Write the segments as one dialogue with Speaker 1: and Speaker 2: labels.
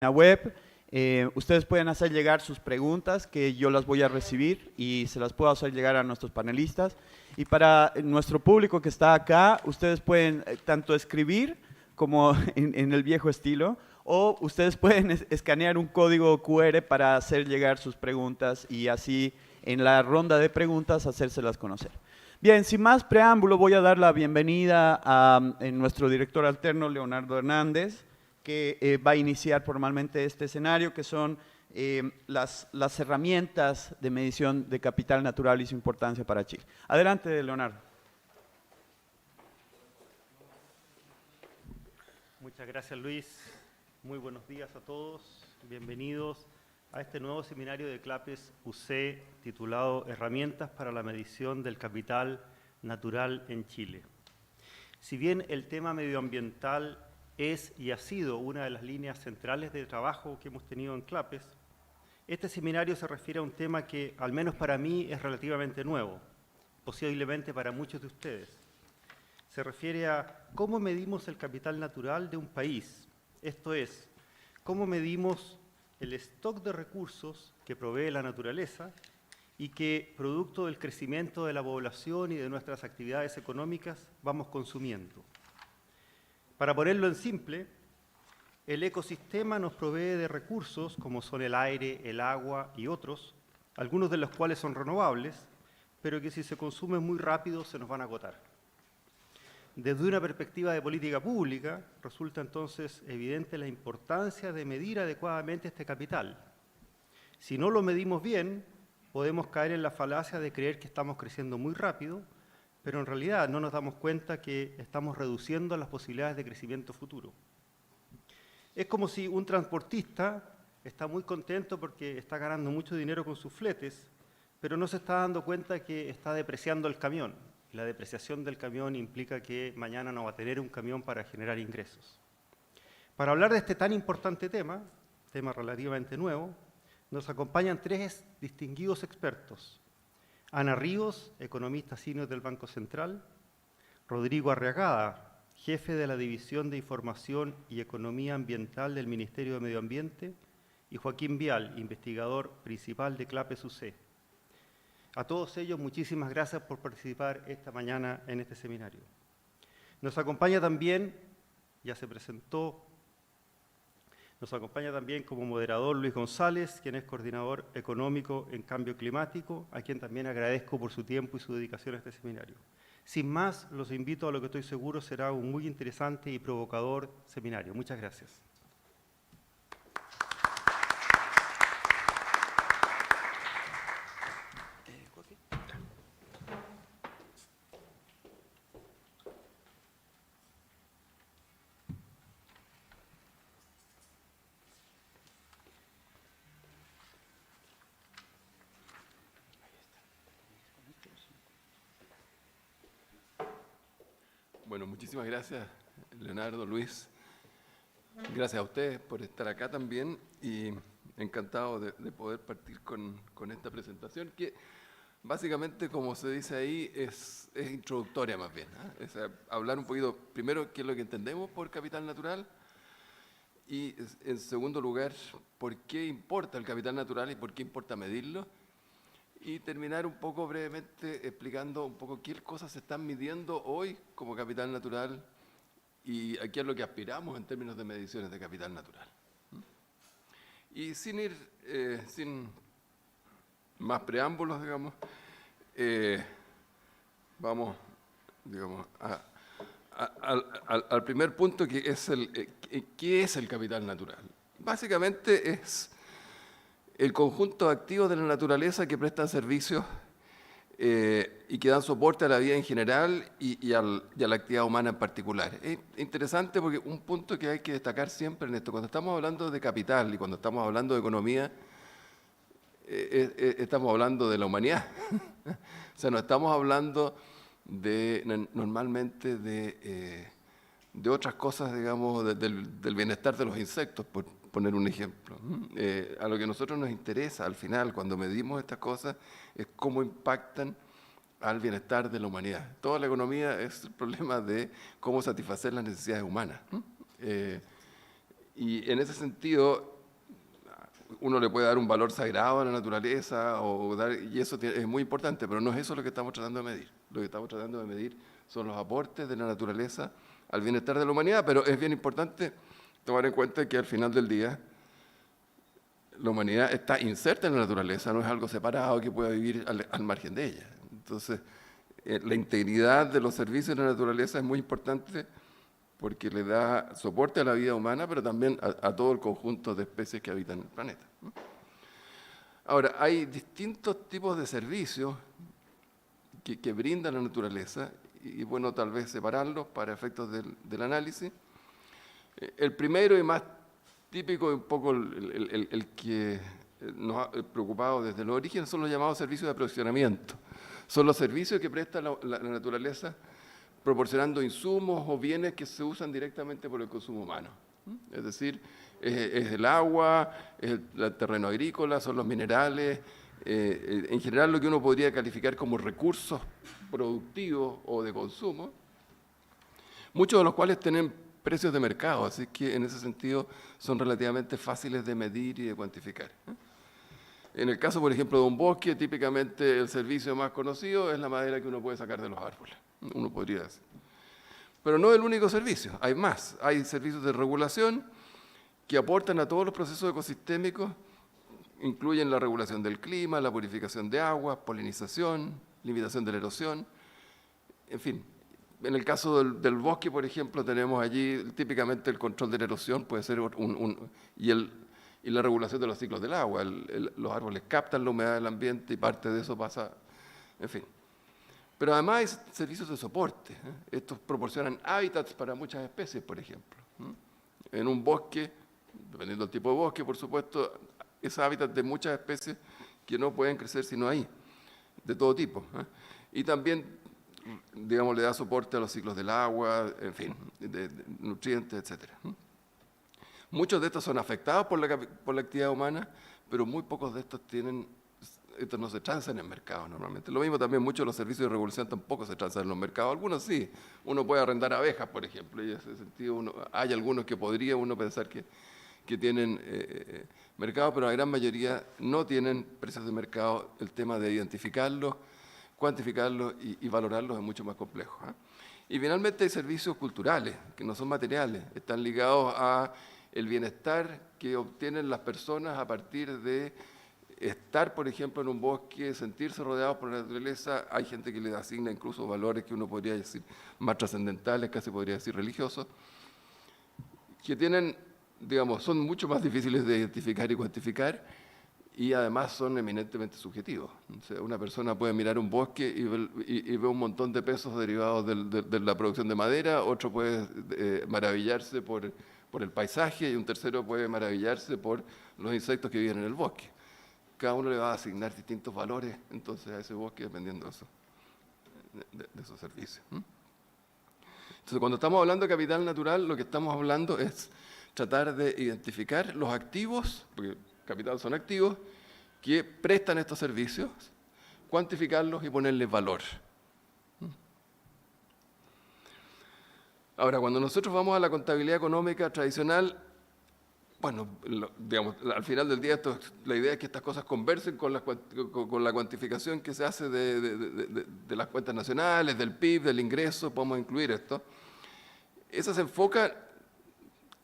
Speaker 1: la web. Ustedes pueden hacer llegar sus preguntas, que yo las voy a recibir y se las puedo hacer llegar a nuestros panelistas. Y para nuestro público que está acá, ustedes pueden tanto escribir como en el viejo estilo, o ustedes pueden escanear un código QR para hacer llegar sus preguntas y así en la ronda de preguntas hacérselas conocer. Bien, sin más preámbulo, voy a dar la bienvenida a nuestro director alterno, Leonardo Hernández, que va a iniciar formalmente este escenario, que son las herramientas de medición de capital natural y su importancia para Chile. Adelante, Leonardo.
Speaker 2: Muchas gracias, Luis. Muy buenos días a todos. Bienvenidos a este nuevo seminario de CLAPES UC titulado Herramientas para la medición del capital natural en Chile. Si bien el tema medioambiental es y ha sido una de las líneas centrales de trabajo que hemos tenido en CLAPES, este seminario se refiere a un tema que, al menos para mí, es relativamente nuevo, posiblemente para muchos de ustedes. Se refiere a cómo medimos el capital natural de un país, esto es, cómo medimos el stock de recursos que provee la naturaleza y que, producto del crecimiento de la población y de nuestras actividades económicas, vamos consumiendo. Para ponerlo en simple, el ecosistema nos provee de recursos como son el aire, el agua y otros, algunos de los cuales son renovables, pero que si se consumen muy rápido se nos van a agotar. Desde una perspectiva de política pública, resulta entonces evidente la importancia de medir adecuadamente este capital. Si no lo medimos bien, podemos caer en la falacia de creer que estamos creciendo muy rápido, pero en realidad no nos damos cuenta que estamos reduciendo las posibilidades de crecimiento futuro. Es como si un transportista está muy contento porque está ganando mucho dinero con sus fletes, pero no se está dando cuenta que está depreciando el camión. Y la depreciación del camión implica que mañana no va a tener un camión para generar ingresos. Para hablar de este tan importante tema relativamente nuevo, nos acompañan tres distinguidos expertos. Ana Ríos, economista senior del Banco Central; Rodrigo Arriagada, jefe de la División de Información y Economía Ambiental del Ministerio de Medio Ambiente; y Joaquín Vial, investigador principal de CLAPES UC. A todos ellos, muchísimas gracias por participar esta mañana en este seminario. Nos acompaña también, ya se presentó, nos acompaña también como moderador Luis González, quien es coordinador económico en cambio climático, a quien también agradezco por su tiempo y su dedicación a este seminario. Sin más, los invito a lo que estoy seguro será un muy interesante y provocador seminario. Muchas gracias.
Speaker 3: Bueno, muchísimas gracias, Leonardo, Luis. Gracias a ustedes por estar acá también y encantado de poder partir con esta presentación que básicamente, como se dice ahí, es introductoria más bien, ¿eh? Es hablar un poquito, primero, qué es lo que entendemos por capital natural y, en segundo lugar, por qué importa el capital natural y por qué importa medirlo. Y terminar un poco brevemente explicando un poco qué cosas se están midiendo hoy como capital natural y a qué es lo que aspiramos en términos de mediciones de capital natural. Y sin más preámbulos, digamos, vamos, digamos, al primer punto, que es ¿qué es el capital natural? Básicamente es el conjunto de activos de la naturaleza que prestan servicios y que dan soporte a la vida en general y a la actividad humana en particular. Es interesante porque un punto que hay que destacar siempre en esto, cuando estamos hablando de capital y cuando estamos hablando de economía, estamos hablando de la humanidad. O sea, no estamos hablando normalmente de otras cosas, digamos, del bienestar de los insectos, por poner un ejemplo. A lo que a nosotros nos interesa al final, cuando medimos estas cosas, es cómo impactan al bienestar de la humanidad. Toda la economía es el problema de cómo satisfacer las necesidades humanas. Y en ese sentido, uno le puede dar un valor sagrado a la naturaleza, y eso es muy importante, pero no es eso lo que estamos tratando de medir. Lo que estamos tratando de medir son los aportes de la naturaleza al bienestar de la humanidad, pero es bien importante tomar en cuenta que al final del día la humanidad está inserta en la naturaleza, no es algo separado que pueda vivir al margen de ella. Entonces, la integridad de los servicios de la naturaleza es muy importante porque le da soporte a la vida humana, pero también a todo el conjunto de especies que habitan el planeta. Ahora, hay distintos tipos de servicios que brinda la naturaleza, y bueno, tal vez separarlos para efectos del análisis. El primero y más típico, y un poco el que nos ha preocupado desde el origen, son los llamados servicios de aprovisionamiento. Son los servicios que presta la naturaleza proporcionando insumos o bienes que se usan directamente por el consumo humano. Es decir, es el agua, es el terreno agrícola, son los minerales, en general lo que uno podría calificar como recursos productivos o de consumo, muchos de los cuales tienen precios de mercado, así que en ese sentido son relativamente fáciles de medir y de cuantificar. En el caso, por ejemplo, de un bosque, típicamente el servicio más conocido es la madera que uno puede sacar de los árboles, uno podría decir. Pero no es el único servicio, hay más. Hay servicios de regulación que aportan a todos los procesos ecosistémicos, incluyen la regulación del clima, la purificación de agua, polinización, limitación de la erosión, en fin. En el caso del bosque, por ejemplo, tenemos allí típicamente el control de la erosión, puede ser y la regulación de los ciclos del agua. Los árboles captan la humedad del ambiente y parte de eso pasa, en fin. Pero además hay servicios de soporte. Estos proporcionan hábitats para muchas especies, por ejemplo. En un bosque, dependiendo del tipo de bosque, por supuesto, es hábitat de muchas especies que no pueden crecer sino ahí, de todo tipo. Y también, digamos, le da soporte a los ciclos del agua, en fin, de nutrientes, etc. Muchos de estos son afectados por la actividad humana, pero muy pocos de estos no se transan en mercados normalmente. Lo mismo también, muchos de los servicios de regulación tampoco se transan en los mercados. Algunos sí, uno puede arrendar abejas, por ejemplo, y en ese sentido hay algunos que podría uno pensar que tienen mercado, pero la gran mayoría no tienen precios de mercado. El tema de identificarlos, cuantificarlos y valorarlos es mucho más complejo. Y finalmente hay servicios culturales, que no son materiales, están ligados a el bienestar que obtienen las personas a partir de estar, por ejemplo, en un bosque, sentirse rodeados por la naturaleza. Hay gente que le asigna incluso valores que uno podría decir más trascendentales, casi podría decir religiosos, que tienen, digamos, son mucho más difíciles de identificar y cuantificar, y además son eminentemente subjetivos. O sea, una persona puede mirar un bosque y ve un montón de pesos derivados de la producción de madera, otro puede maravillarse por el paisaje, y un tercero puede maravillarse por los insectos que viven en el bosque. Cada uno le va a asignar distintos valores entonces a ese bosque dependiendo de esos servicios. Entonces, cuando estamos hablando de capital natural, lo que estamos hablando es tratar de identificar los activos, porque capital son activos, que prestan estos servicios, cuantificarlos y ponerles valor. Ahora, cuando nosotros vamos a la contabilidad económica tradicional, bueno, digamos, al final del día la idea es que estas cosas conversen con la cuantificación que se hace de las cuentas nacionales, del PIB, del ingreso, podemos incluir esto. Esa se enfoca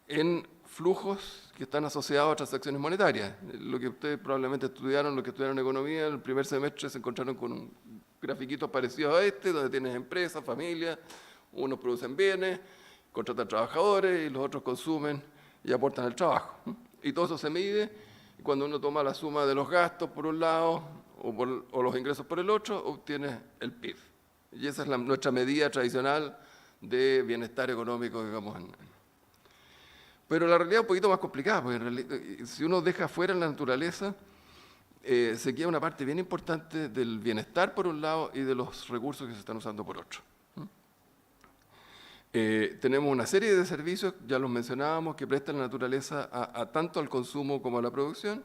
Speaker 3: en flujos que están asociados a transacciones monetarias. Lo que ustedes probablemente estudiaron, los que estudiaron economía, en el primer semestre se encontraron con un grafiquito parecido a este, donde tienes empresas, familias, unos producen bienes, contratan trabajadores y los otros consumen y aportan el trabajo. Y todo eso se mide, y cuando uno toma la suma de los gastos por un lado o los ingresos por el otro, obtiene el PIB. Y esa es nuestra medida tradicional de bienestar económico, digamos. Pero la realidad es un poquito más complicada, porque en realidad, si uno deja fuera la naturaleza, se queda una parte bien importante del bienestar por un lado y de los recursos que se están usando por otro. Tenemos una serie de servicios, ya los mencionábamos, que prestan la naturaleza tanto al consumo como a la producción,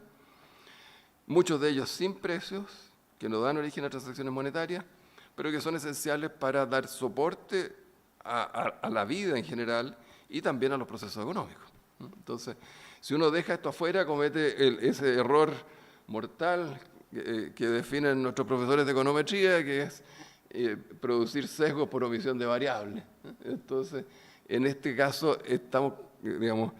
Speaker 3: muchos de ellos sin precios, que no dan origen a transacciones monetarias, pero que son esenciales para dar soporte a la vida en general y también a los procesos económicos. Entonces, si uno deja esto afuera, comete ese error mortal que definen nuestros profesores de econometría, que es producir sesgos por omisión de variables. Entonces, en este caso estamos, digamos,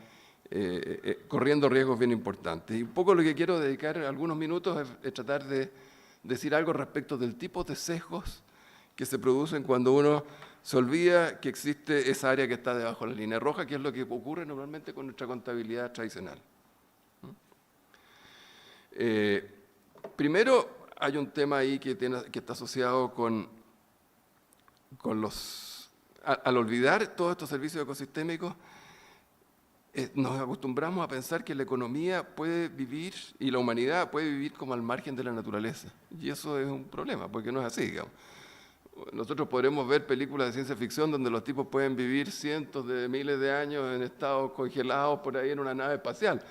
Speaker 3: corriendo riesgos bien importantes. Y un poco lo que quiero dedicar algunos minutos es tratar de decir algo respecto del tipo de sesgos que se producen cuando uno se olvida que existe esa área que está debajo de la línea roja, que es lo que ocurre normalmente con nuestra contabilidad tradicional. Primero, hay un tema ahí que está asociado con los... Al olvidar todos estos servicios ecosistémicos, nos acostumbramos a pensar que la economía puede vivir y la humanidad puede vivir como al margen de la naturaleza. Y eso es un problema, porque no es así, digamos. Nosotros podremos ver películas de ciencia ficción donde los tipos pueden vivir cientos de miles de años en estados congelados por ahí en una nave espacial.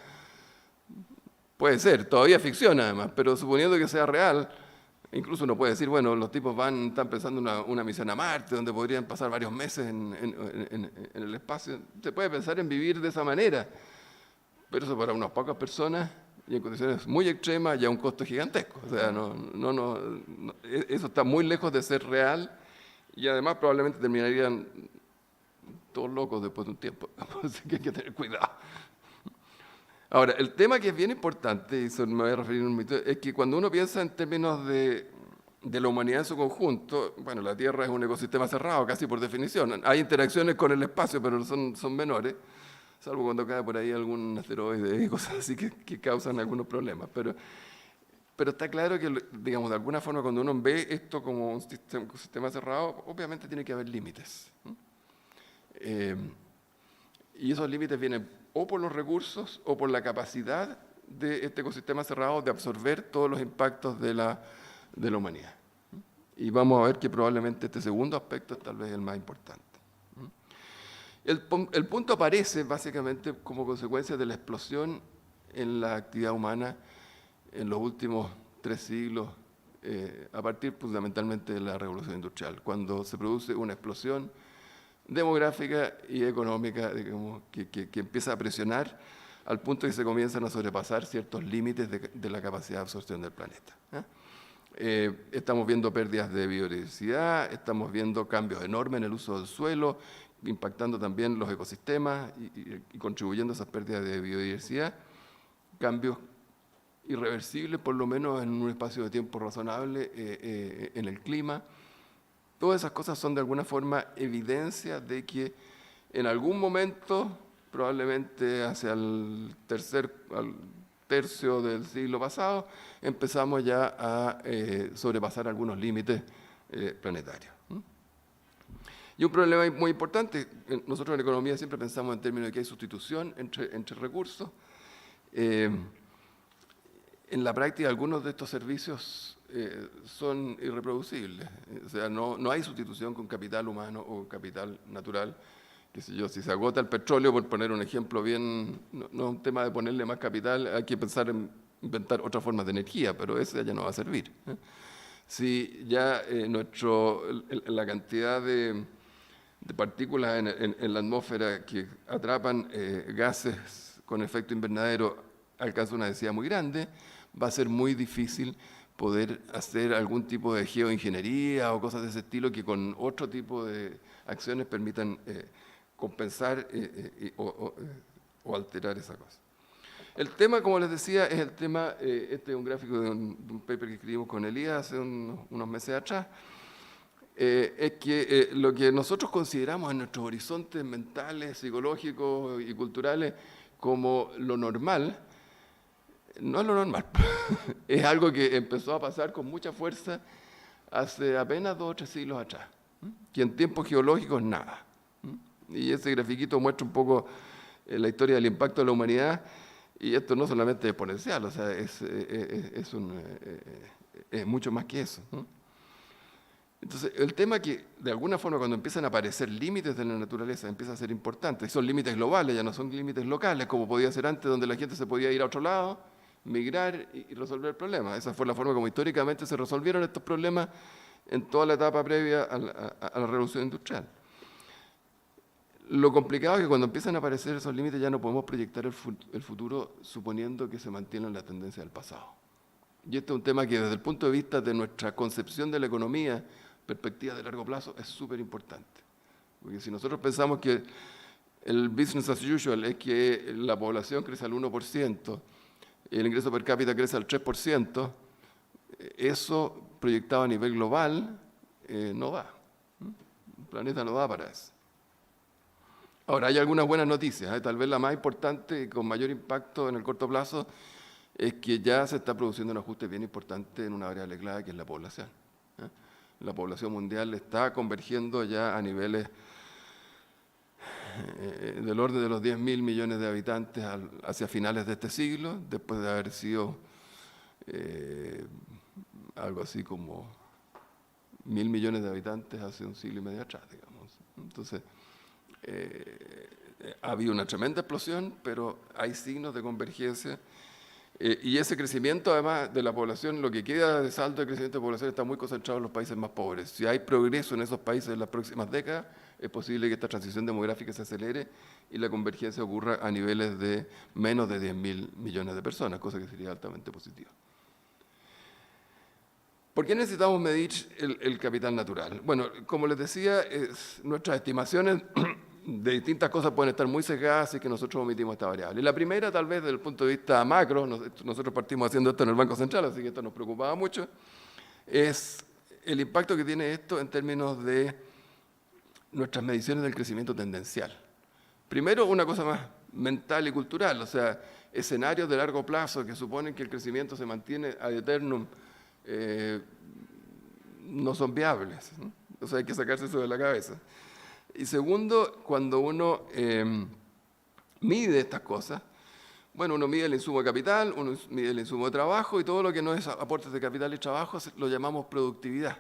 Speaker 3: Puede ser, todavía ficción además, pero suponiendo que sea real, incluso uno puede decir, bueno, los tipos están pensando una misión a Marte, donde podrían pasar varios meses en el espacio. Se puede pensar en vivir de esa manera, pero eso para unas pocas personas y en condiciones muy extremas y a un costo gigantesco. O sea, eso está muy lejos de ser real y además probablemente terminarían todos locos después de un tiempo. Así que hay que tener cuidado. Ahora, el tema que es bien importante, y eso me voy a referir un momento, es que cuando uno piensa en términos de la humanidad en su conjunto, bueno, la Tierra es un ecosistema cerrado, casi por definición. Hay interacciones con el espacio, pero son menores, salvo cuando cae por ahí algún asteroide y cosas así que causan algunos problemas. Pero está claro que, digamos, de alguna forma, cuando uno ve esto como un sistema cerrado, obviamente tiene que haber límites. Y esos límites vienen o por los recursos o por la capacidad de este ecosistema cerrado de absorber todos los impactos de la humanidad. Y vamos a ver que probablemente este segundo aspecto es tal vez el más importante. El punto aparece básicamente como consecuencia de la explosión en la actividad humana en los últimos 3 siglos, a partir fundamentalmente de la Revolución Industrial, cuando se produce una explosión demográfica y económica, digamos, que empieza a presionar al punto que se comienzan a sobrepasar ciertos límites de la capacidad de absorción del planeta. Estamos viendo pérdidas de biodiversidad, estamos viendo cambios enormes en el uso del suelo, impactando también los ecosistemas y contribuyendo a esas pérdidas de biodiversidad, cambios irreversibles, por lo menos en un espacio de tiempo razonable en el clima. Todas esas cosas son de alguna forma evidencia de que en algún momento, probablemente hacia el tercio del siglo pasado, empezamos ya a sobrepasar algunos límites planetarios. Y un problema muy importante, nosotros en economía siempre pensamos en términos de que hay sustitución entre recursos. En la práctica, algunos de estos servicios son irreproducibles. O sea, no hay sustitución con capital humano o capital natural. Qué sé yo, si se agota el petróleo, por poner un ejemplo bien, no es un tema de ponerle más capital, hay que pensar en inventar otras formas de energía, pero esa ya no va a servir. Si ya la cantidad de partículas en la atmósfera que atrapan gases con efecto invernadero alcanza una densidad muy grande, va a ser muy difícil poder hacer algún tipo de geoingeniería o cosas de ese estilo que con otro tipo de acciones permitan compensar o alterar esa cosa. El tema, como les decía, es el tema, este es un gráfico de un paper que escribimos con Elías hace unos meses atrás, es que lo que nosotros consideramos en nuestros horizontes mentales, psicológicos y culturales como lo normal, no es lo normal. Es algo que empezó a pasar con mucha fuerza hace apenas 2 o 3 siglos atrás, que en tiempos geológicos nada. Y ese grafiquito muestra un poco la historia del impacto de la humanidad, y esto no solamente es exponencial, o sea, es mucho más que eso. Entonces, el tema que, de alguna forma, cuando empiezan a aparecer límites de la naturaleza, empieza a ser importante. Son límites globales, ya no son límites locales, como podía ser antes, donde la gente se podía ir a otro lado, migrar y resolver el problema. Esa fue la forma como históricamente se resolvieron estos problemas en toda la etapa previa a la Revolución Industrial. Lo complicado es que cuando empiezan a aparecer esos límites ya no podemos proyectar el futuro suponiendo que se mantienen la tendencia del pasado. Y este es un tema que desde el punto de vista de nuestra concepción de la economía, perspectiva de largo plazo, es súper importante. Porque si nosotros pensamos que el business as usual es que la población crece al 1%, el ingreso per cápita crece al 3%, eso proyectado a nivel global no da. El planeta no da para eso. Ahora, hay algunas buenas noticias. Tal vez la más importante y con mayor impacto en el corto plazo es que ya se está produciendo un ajuste bien importante en una variable clave que es la población. La población mundial está convergiendo ya a niveles del orden de los 10.000 millones de habitantes hacia finales de este siglo, después de haber sido algo así como 1.000 millones de habitantes hace un siglo y medio atrás, digamos. Entonces, ha habido una tremenda explosión, pero hay signos de convergencia. Y ese crecimiento, además de la población, lo que queda de saldo de crecimiento de población está muy concentrado en los países más pobres. Si hay progreso en esos países en las próximas décadas, es posible que esta transición demográfica se acelere y la convergencia ocurra a niveles de menos de 10.000 millones de personas, cosa que sería altamente positiva. ¿Por qué necesitamos medir el capital natural? Bueno, como les decía, nuestras estimaciones de distintas cosas pueden estar muy sesgadas, así que nosotros omitimos esta variable. La primera, tal vez desde el punto de vista macro, nosotros partimos haciendo esto en el Banco Central, así que esto nos preocupaba mucho, es el impacto que tiene esto en términos de nuestras mediciones del crecimiento tendencial. Primero, una cosa más mental y cultural, o sea, escenarios de largo plazo que suponen que el crecimiento se mantiene ad eternum, no son viables, ¿no? O sea, hay que sacarse eso de la cabeza. Y segundo, cuando uno mide estas cosas, bueno, uno mide el insumo de capital, uno mide el insumo de trabajo y todo lo que no es aportes de capital y trabajo lo llamamos productividad.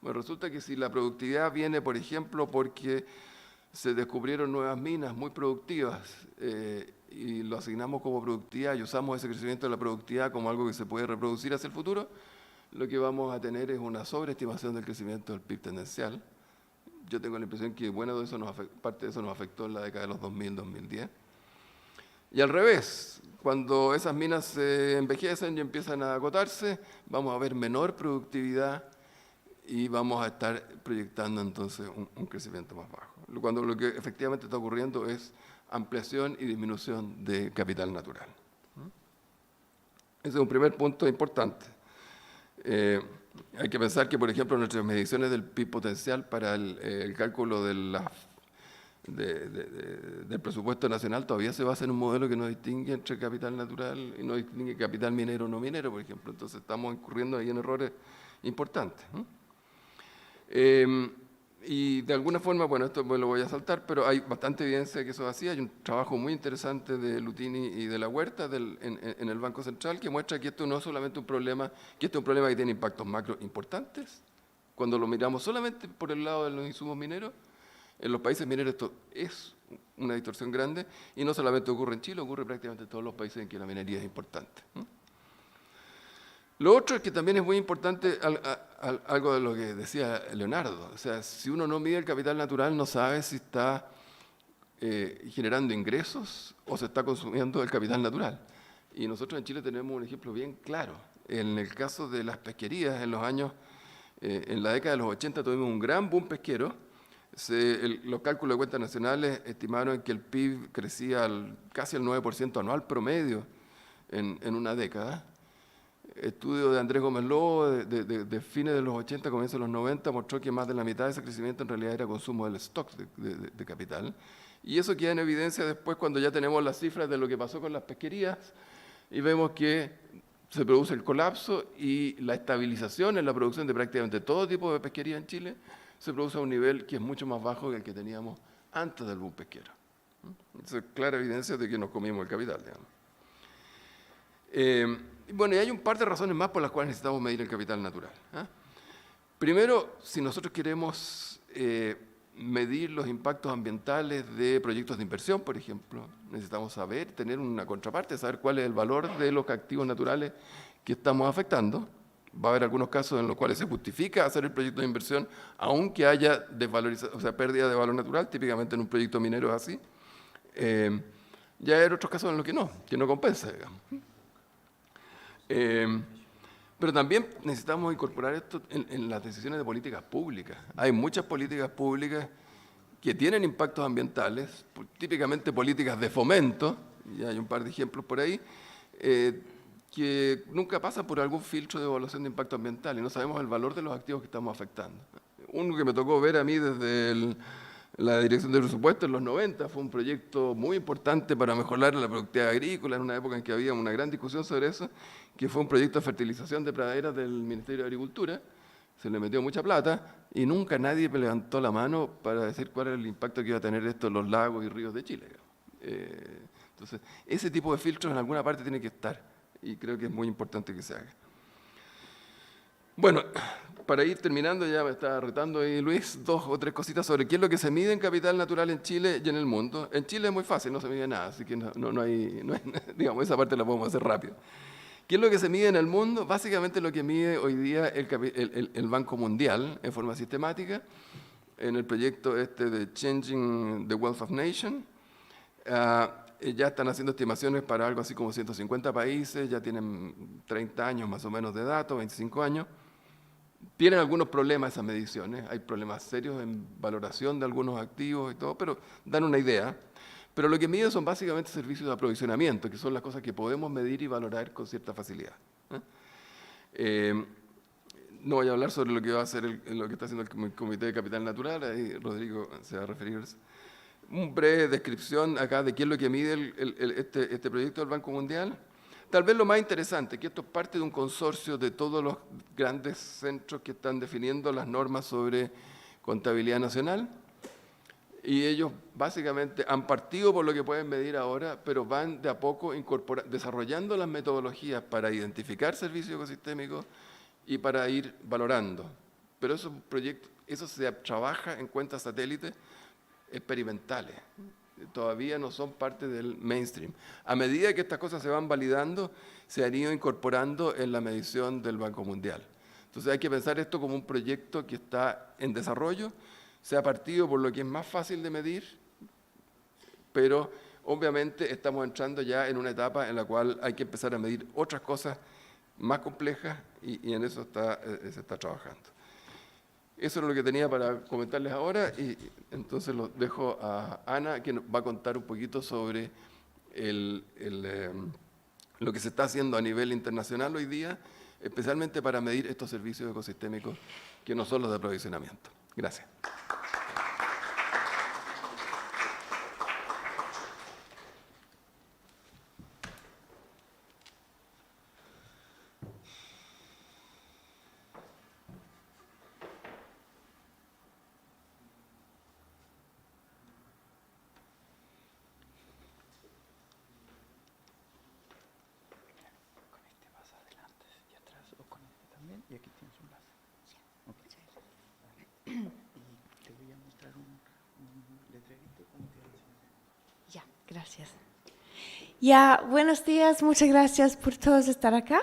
Speaker 3: Bueno, resulta que si la productividad viene, por ejemplo, porque se descubrieron nuevas minas muy productivas y lo asignamos como productividad y usamos ese crecimiento de la productividad como algo que se puede reproducir hacia el futuro, lo que vamos a tener es una sobreestimación del crecimiento del PIB tendencial. Yo tengo la impresión que parte de eso nos afectó en la década de los 2000-2010. Y al revés, cuando esas minas se envejecen y empiezan a agotarse, vamos a ver menor productividad y vamos a estar proyectando entonces un crecimiento más bajo. Cuando lo que efectivamente está ocurriendo es ampliación y disminución de capital natural. Ese es un primer punto importante. Hay que pensar que, por ejemplo, nuestras mediciones del PIB potencial para el cálculo del presupuesto nacional todavía se basa en un modelo que no distingue entre capital natural y no distingue capital minero o no minero, por ejemplo. Entonces estamos incurriendo ahí en errores importantes, ¿no? Y de alguna forma, bueno, esto me lo voy a saltar, pero hay bastante evidencia de que eso es así. Hay un trabajo muy interesante de Lutini y de la Huerta en el Banco Central que muestra que esto no es solamente un problema, que este es un problema que tiene impactos macro importantes. Cuando lo miramos solamente por el lado de los insumos mineros, en los países mineros esto es una distorsión grande y no solamente ocurre en Chile, ocurre prácticamente en todos los países en que la minería es importante. Lo otro es que también es muy importante algo de lo que decía Leonardo. O sea, si uno no mide el capital natural, no sabe si está generando ingresos o se está consumiendo el capital natural. Y nosotros en Chile tenemos un ejemplo bien claro. En el caso de las pesquerías, en la década de los 80 tuvimos un gran boom pesquero. Los cálculos de cuentas nacionales estimaron que el PIB crecía casi al 9% anual promedio en una década. Estudio de Andrés Gómez Lobo de fines de los 80, comienzos de los 90, mostró que más de la mitad de ese crecimiento en realidad era consumo del stock de capital. Y eso queda en evidencia después cuando ya tenemos las cifras de lo que pasó con las pesquerías y vemos que se produce el colapso y la estabilización en la producción de prácticamente todo tipo de pesquería en Chile se produce a un nivel que es mucho más bajo que el que teníamos antes del boom pesquero. Eso es clara evidencia de que nos comimos el capital, digamos. Bueno, y hay un par de razones más por las cuales necesitamos medir el capital natural. Primero, si nosotros queremos medir los impactos ambientales de proyectos de inversión, por ejemplo, necesitamos tener una contraparte, saber cuál es el valor de los activos naturales que estamos afectando. Va a haber algunos casos en los cuales se justifica hacer el proyecto de inversión, aunque haya desvalorización, o sea, pérdida de valor natural, típicamente en un proyecto minero es así. Ya hay otros casos en los que no compensa, digamos. Pero también necesitamos incorporar esto en las decisiones de políticas públicas. Hay muchas políticas públicas que tienen impactos ambientales, típicamente políticas de fomento, y hay un par de ejemplos por ahí, que nunca pasan por algún filtro de evaluación de impacto ambiental y no sabemos el valor de los activos que estamos afectando. Uno que me tocó ver a mí desde la Dirección de Presupuestos en los 90 fue un proyecto muy importante para mejorar la productividad agrícola en una época en que había una gran discusión sobre eso, que fue un proyecto de fertilización de praderas del Ministerio de Agricultura. Se le metió mucha plata y nunca nadie levantó la mano para decir cuál era el impacto que iba a tener esto en los lagos y ríos de Chile. Entonces, ese tipo de filtros en alguna parte tiene que estar y creo que es muy importante que se haga. Bueno, para ir terminando, ya me está retando ahí Luis, 2 o 3 cositas sobre qué es lo que se mide en capital natural en Chile y en el mundo. En Chile es muy fácil, no se mide nada, así que no hay, digamos, esa parte la podemos hacer rápido. ¿Qué es lo que se mide en el mundo? Básicamente lo que mide hoy día el Banco Mundial en forma sistemática, en el proyecto de Changing the Wealth of Nations. Ya están haciendo estimaciones para algo así como 150 países, ya tienen 30 años más o menos de datos, 25 años. Tienen algunos problemas esas mediciones, hay problemas serios en valoración de algunos activos y todo, pero dan una idea. Pero lo que miden son básicamente servicios de aprovisionamiento, que son las cosas que podemos medir y valorar con cierta facilidad. No voy a hablar sobre lo que va a hacer lo que está haciendo el Comité de Capital Natural, ahí Rodrigo se va a referir a eso. Un breve descripción acá de qué es lo que mide este proyecto del Banco Mundial. Tal vez lo más interesante, que esto es parte de un consorcio de todos los grandes centros que están definiendo las normas sobre contabilidad nacional. Y ellos básicamente han partido por lo que pueden medir ahora, pero van de a poco desarrollando las metodologías para identificar servicios ecosistémicos y para ir valorando. Pero esos proyectos, eso se trabaja en cuentas satélites experimentales, todavía no son parte del mainstream. A medida que estas cosas se van validando, se han ido incorporando en la medición del Banco Mundial. Entonces hay que pensar esto como un proyecto que está en desarrollo, se ha partido por lo que es más fácil de medir, pero obviamente estamos entrando ya en una etapa en la cual hay que empezar a medir otras cosas más complejas y en eso se está trabajando. Eso es lo que tenía para comentarles ahora y entonces los dejo a Ana, que nos va a contar un poquito sobre lo que se está haciendo a nivel internacional hoy día, especialmente para medir estos servicios ecosistémicos que no son los de aprovisionamiento. Gracias.
Speaker 1: Y aquí tienes un vaso. Okay. Y te voy a mostrar un letrerito.
Speaker 4: Ya, gracias. Ya, buenos días, muchas gracias por todos estar acá.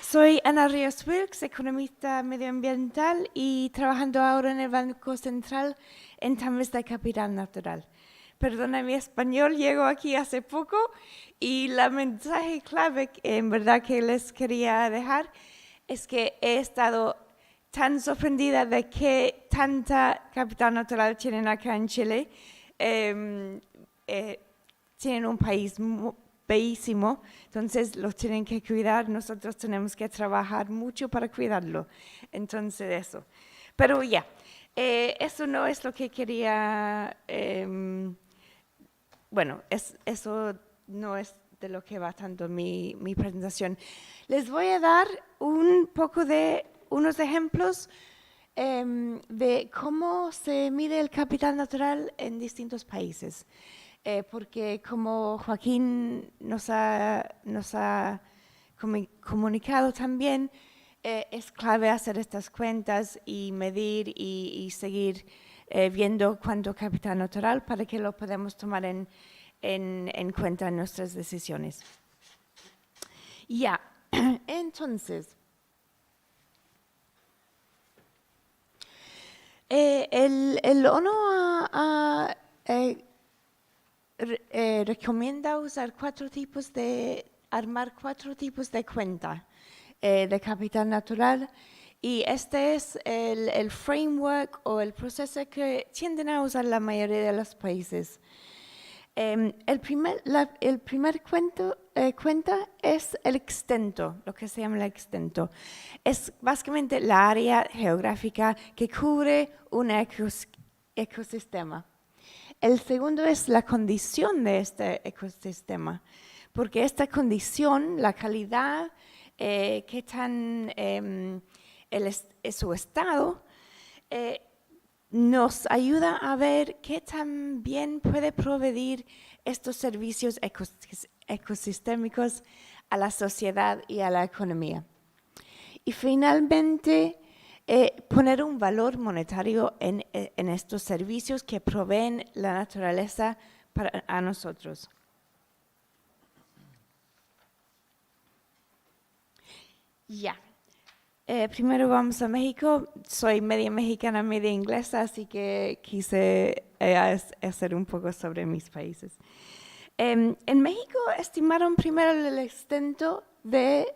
Speaker 4: Soy Ana Ríos Wilkes, economista medioambiental y trabajando ahora en el Banco Central en temas de capital natural. Perdona mi español, llego aquí hace poco y la mensaje clave en verdad que les quería dejar es que he estado tan sorprendida de que tanta capital natural tienen acá en Chile. Tienen un país bellísimo, entonces lo tienen que cuidar, nosotros tenemos que trabajar mucho para cuidarlo. Entonces eso. Pero ya, eso no es lo que quería, bueno, eso no es de lo que va tanto mi presentación. Les voy a dar un poco de unos ejemplos de cómo se mide el capital natural en distintos países. Porque como Joaquín nos ha comunicado también, es clave hacer estas cuentas y medir y seguir viendo cuánto capital natural para que lo podamos tomar en cuenta en nuestras decisiones. Ya, entonces, El ONU recomienda usar armar 4 tipos de cuenta de capital natural, y este es el framework o el proceso que tienden a usar la mayoría de los países. El primer cuenta es el extento, lo que se llama el extento. Es básicamente la área geográfica que cubre un ecosistema. El segundo es la condición de este ecosistema, porque esta condición, la calidad, qué tan su estado, nos ayuda a ver qué tan bien puede proveer estos servicios ecosistémicos a la sociedad y a la economía. Y finalmente, poner un valor monetario en estos servicios que proveen la naturaleza a nosotros. Ya. Primero vamos a México. Soy media mexicana, media inglesa, así que quise hacer un poco sobre mis países. En México estimaron primero el extento de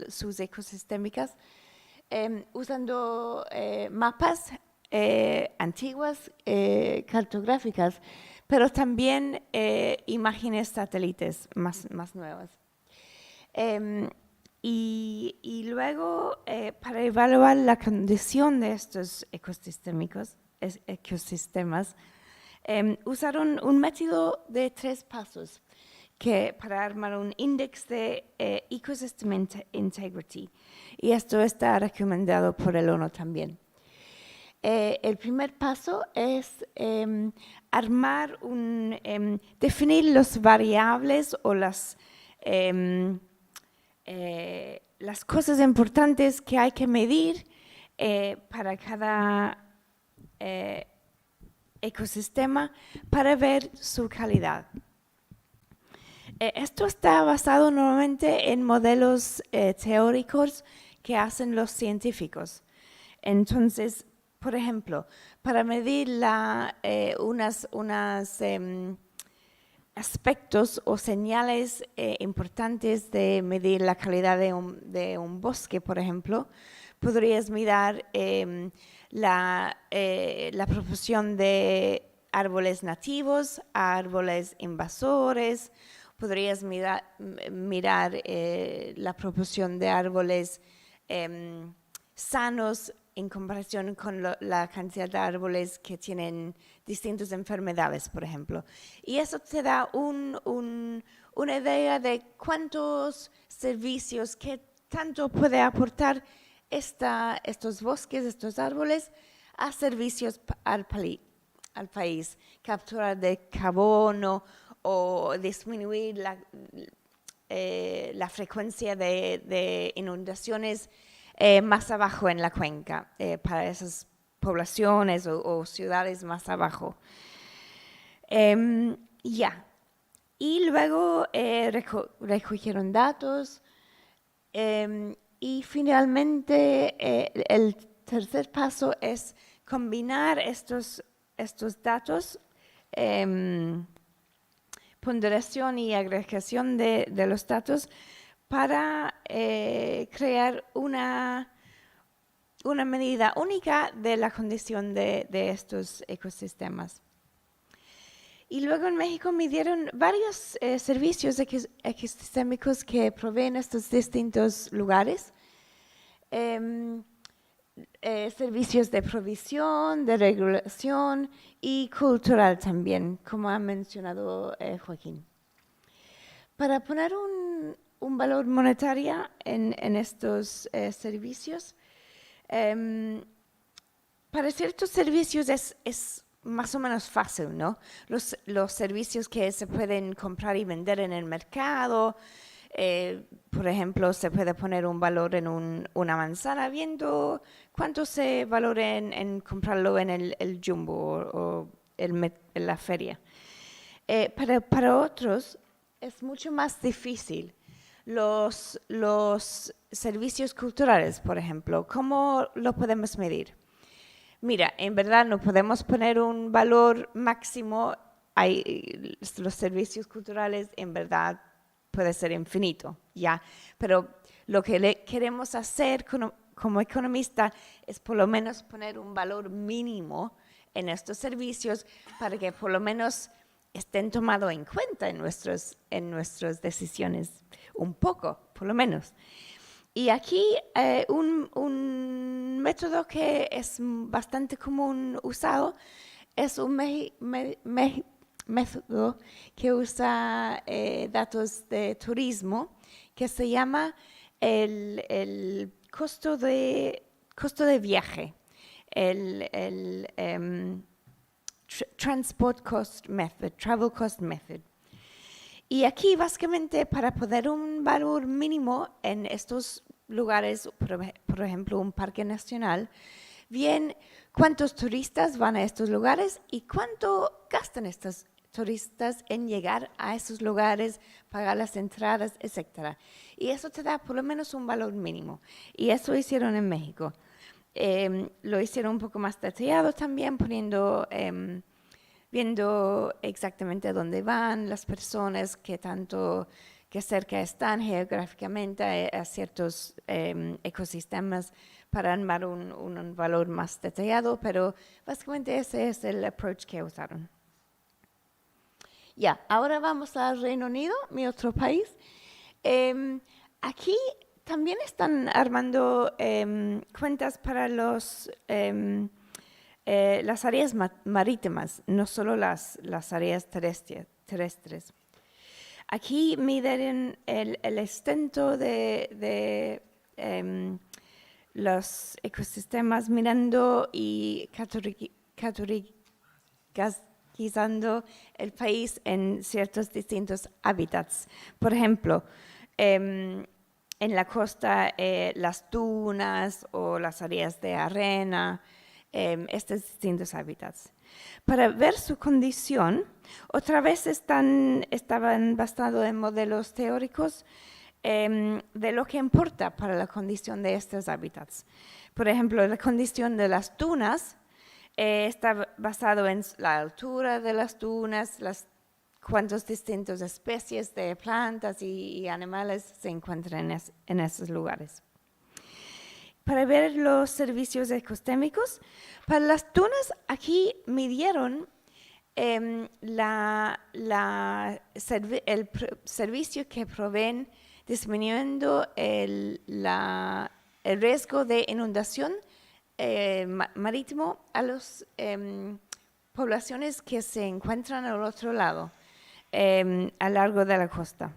Speaker 4: sus ecosistémicas usando mapas antiguas cartográficas, pero también imágenes satélites más nuevas. Y luego, para evaluar la condición de estos ecosistemas, usaron un método de 3 pasos para armar un índice de Ecosystem Integrity. Y esto está recomendado por el ONU también. El primer paso es definir los variables o las cosas importantes que hay que medir para cada ecosistema para ver su calidad. Esto está basado normalmente en modelos teóricos que hacen los científicos. Entonces, por ejemplo, para medir unos aspectos o señales importantes de medir la calidad de un bosque, por ejemplo, podrías mirar la proporción de árboles nativos a árboles invasores. Podrías mirar la proporción de árboles sanos en comparación con la cantidad de árboles que tienen distintas enfermedades, por ejemplo. Y eso te da una idea de cuántos servicios, qué tanto puede aportar estos bosques, estos árboles, a servicios al país. Captura de carbono o disminuir la frecuencia de inundaciones más abajo en la cuenca, para esas poblaciones o ciudades más abajo. Y luego recogieron datos y finalmente el tercer paso es combinar estos datos, ponderación y agregación de los datos para crear una medida única de la condición de estos ecosistemas. Y luego en México midieron varios servicios ecosistémicos que proveen estos distintos lugares. Servicios de provisión, de regulación y cultural también, como ha mencionado Joaquín. Para poner un valor monetario en estos servicios, para ciertos servicios es más o menos fácil, ¿no? Los servicios que se pueden comprar y vender en el mercado, por ejemplo, se puede poner un valor en una manzana viendo cuánto se valora en comprarlo en el Jumbo o en la feria. Para otros es mucho más difícil. Los servicios culturales, por ejemplo, ¿cómo lo podemos medir? Mira, en verdad no podemos poner un valor máximo. Los servicios culturales en verdad puede ser infinito, ¿ya? Pero lo que queremos hacer como economista es por lo menos poner un valor mínimo en estos servicios para que por lo menos estén tomados en cuenta en nuestras decisiones, un poco, por lo menos. Y aquí un método que es bastante común usado es un método que usa datos de turismo que se llama el costo de viaje, Transport Cost Method, Travel Cost Method. Y aquí básicamente para poner un valor mínimo en estos lugares, por ejemplo un parque nacional, bien cuántos turistas van a estos lugares y cuánto gastan estos turistas en llegar a esos lugares, pagar las entradas, etc. Y eso te da por lo menos un valor mínimo. Y eso hicieron en México. Lo hicieron un poco más detallado también, viendo exactamente a dónde van las personas, qué cerca están geográficamente a ciertos ecosistemas para armar un valor más detallado, pero básicamente ese es el approach que usaron. Ya, ahora vamos al Reino Unido, mi otro país. Aquí también están armando cuentas para las áreas marítimas, no solo las áreas terrestres. Aquí miden el extenso de los ecosistemas mirando y categorizando el país en ciertos distintos hábitats. Por ejemplo, en la costa las dunas o las áreas de arena, estos distintos hábitats. Para ver su condición, otra vez estaban basados en modelos teóricos de lo que importa para la condición de estos hábitats. Por ejemplo, la condición de las dunas está basado en la altura de las dunas, cuántas distintas especies de plantas y animales se encuentran en esos lugares. Para ver los servicios ecosistémicos, para las dunas aquí midieron el servicio que proveen disminuyendo el riesgo de inundación marítimo a las poblaciones que se encuentran al otro lado, a lo largo de la costa.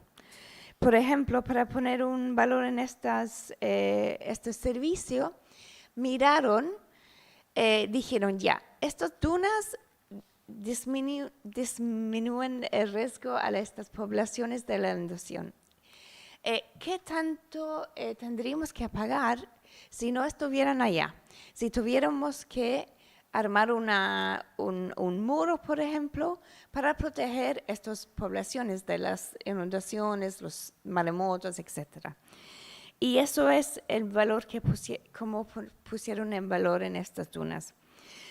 Speaker 4: Por ejemplo, para poner un valor en este servicio, dijeron ya, estas dunas disminuyen el riesgo a estas poblaciones de la inundación. ¿Qué tanto tendríamos que pagar si no estuvieran allá? Si tuviéramos que armar un muro, por ejemplo, para proteger estas poblaciones de las inundaciones, los maremotos, etc. Y eso es el valor que pusieron en valor en estas dunas.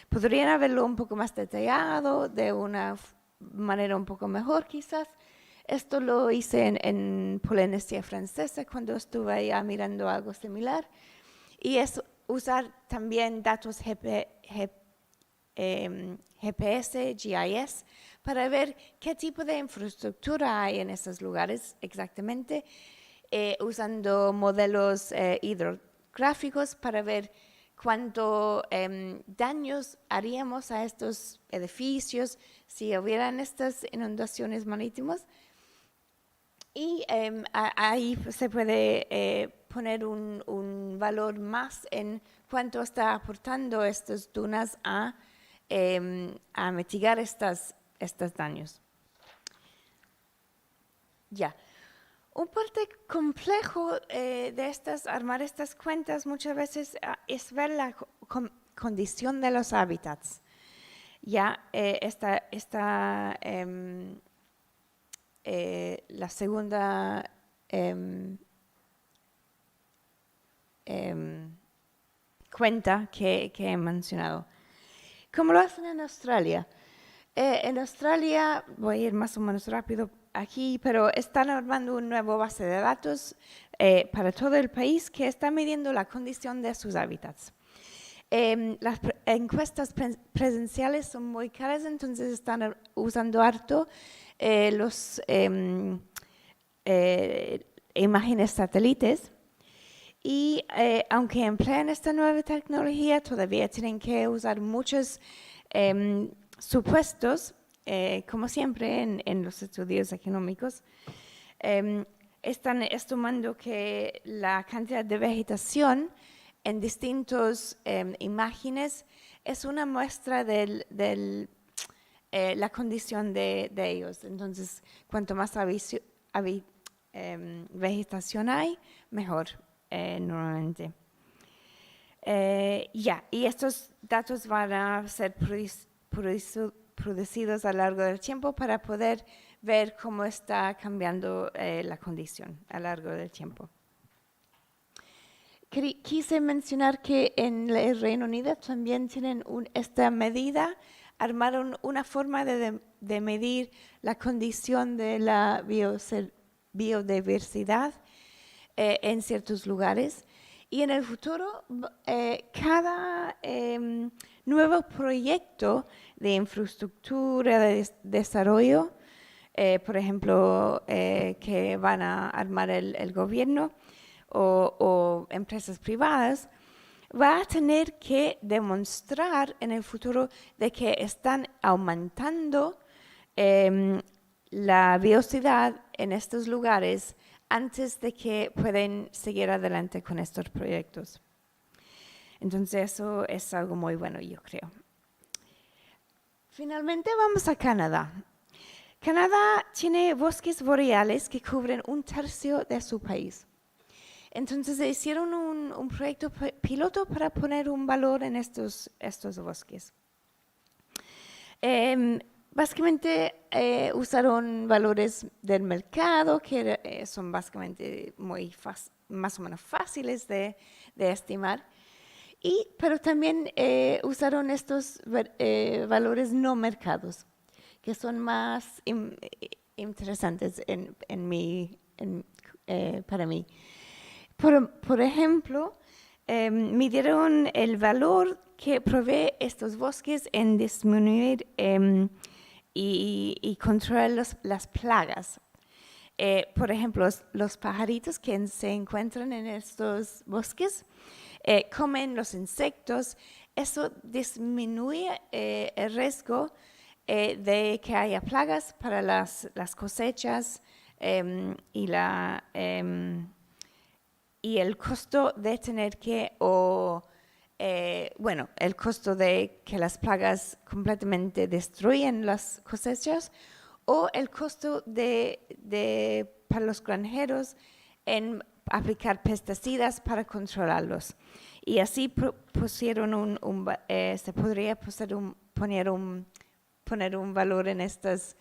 Speaker 4: Podrían haberlo un poco más detallado, de una manera un poco mejor quizás. Esto lo hice en Polinesia Francesa cuando estuve allá mirando algo similar. Y es usar también datos GPS, GIS, para ver qué tipo de infraestructura hay en esos lugares exactamente, usando modelos hidrográficos para ver cuánto daños haríamos a estos edificios si hubieran estas inundaciones marítimas. Y ahí se puede poner un valor más en cuánto está aportando estas dunas a mitigar estos daños. Ya. Un parte complejo de armar estas cuentas muchas veces es ver la condición de los hábitats. Ya la segunda cuenta que he mencionado. como lo hacen en Australia. En Australia, voy a ir más o menos rápido aquí, pero están armando una nueva base de datos para todo el país que está midiendo la condición de sus hábitats. Las encuestas presenciales son muy caras, entonces están usando harto los imágenes satélites. Y aunque emplean esta nueva tecnología, todavía tienen que usar muchos supuestos, como siempre en los estudios económicos. Están estimando que la cantidad de vegetación en distintas imágenes es una muestra de la condición de ellos. Entonces, cuanto más vegetación hay, mejor normalmente. Y estos datos van a ser producidos a lo largo del tiempo para poder ver cómo está cambiando la condición a lo largo del tiempo. Quise mencionar que en el Reino Unido también tienen esta medida, armaron una forma de medir la condición de la biodiversidad en ciertos lugares. Y en el futuro, cada nuevo proyecto de infraestructura, de desarrollo, por ejemplo, que van a armar el gobierno o empresas privadas, va a tener que demostrar en el futuro de que están aumentando la biodiversidad en estos lugares antes de que puedan seguir adelante con estos proyectos. Entonces eso es algo muy bueno, yo creo. Finalmente vamos a Canadá. Canadá tiene bosques boreales que cubren 1/3 de su país. Entonces hicieron un proyecto piloto para poner un valor en estos bosques. Básicamente usaron valores del mercado que son básicamente más o menos fáciles de estimar, pero también usaron estos valores no mercados, que son más interesantes para mí. Por ejemplo, midieron el valor que provee estos bosques en disminuir y controlar las plagas. Por ejemplo, los pajaritos que se encuentran en estos bosques comen los insectos. Eso disminuye el riesgo de que haya plagas para las cosechas y el costo de tener que, el costo de que las plagas completamente destruyen las cosechas o el costo para los granjeros en aplicar pesticidas para controlarlos. Y así se podría poner un valor en estos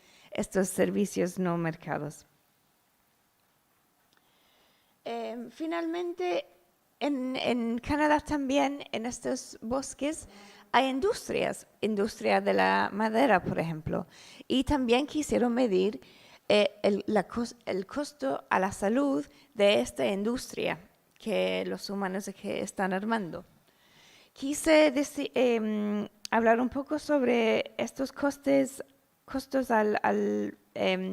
Speaker 4: servicios no mercados. Finalmente, en Canadá también, en estos bosques, hay industria de la madera, por ejemplo, y también quisieron medir el costo a la salud de esta industria que los humanos que están armando. Quise hablar un poco sobre estos costos al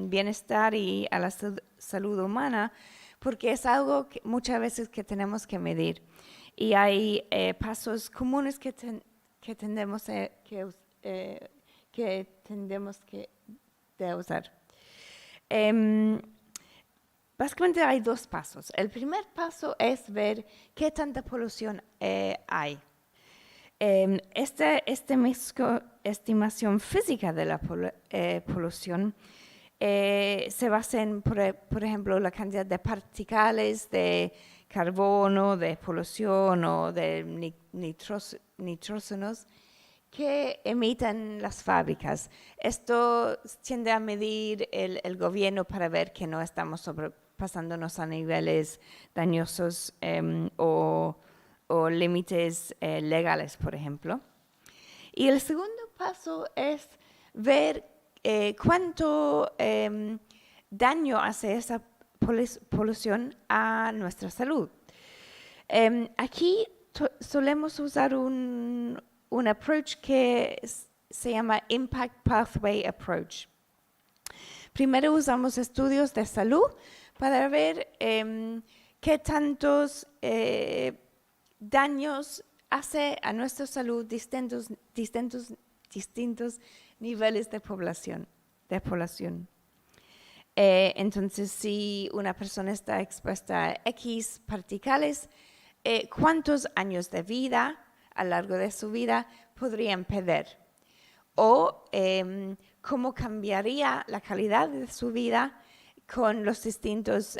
Speaker 4: bienestar y a la salud humana, porque es algo que muchas veces que tenemos que medir. Y hay pasos comunes que tendemos que usar. Básicamente hay 2 pasos. El primer paso es ver qué tanta polución hay. Esta estimación física de la polución se basa en, por ejemplo, la cantidad de partículas de carbono, de polución o de nitrógenos que emiten las fábricas. Esto tiende a medir el gobierno para ver que no estamos sobrepasándonos a niveles dañosos o límites legales, por ejemplo. Y el segundo paso es ver cuánto daño hace esa polución a nuestra salud. Aquí solemos usar un approach que se llama Impact Pathway Approach. Primero usamos estudios de salud para ver qué tantos daños hace a nuestra salud distintos niveles de población. Entonces, si una persona está expuesta a X partículas, ¿cuántos años de vida a lo largo de su vida podrían perder? O cómo cambiaría la calidad de su vida con los distintos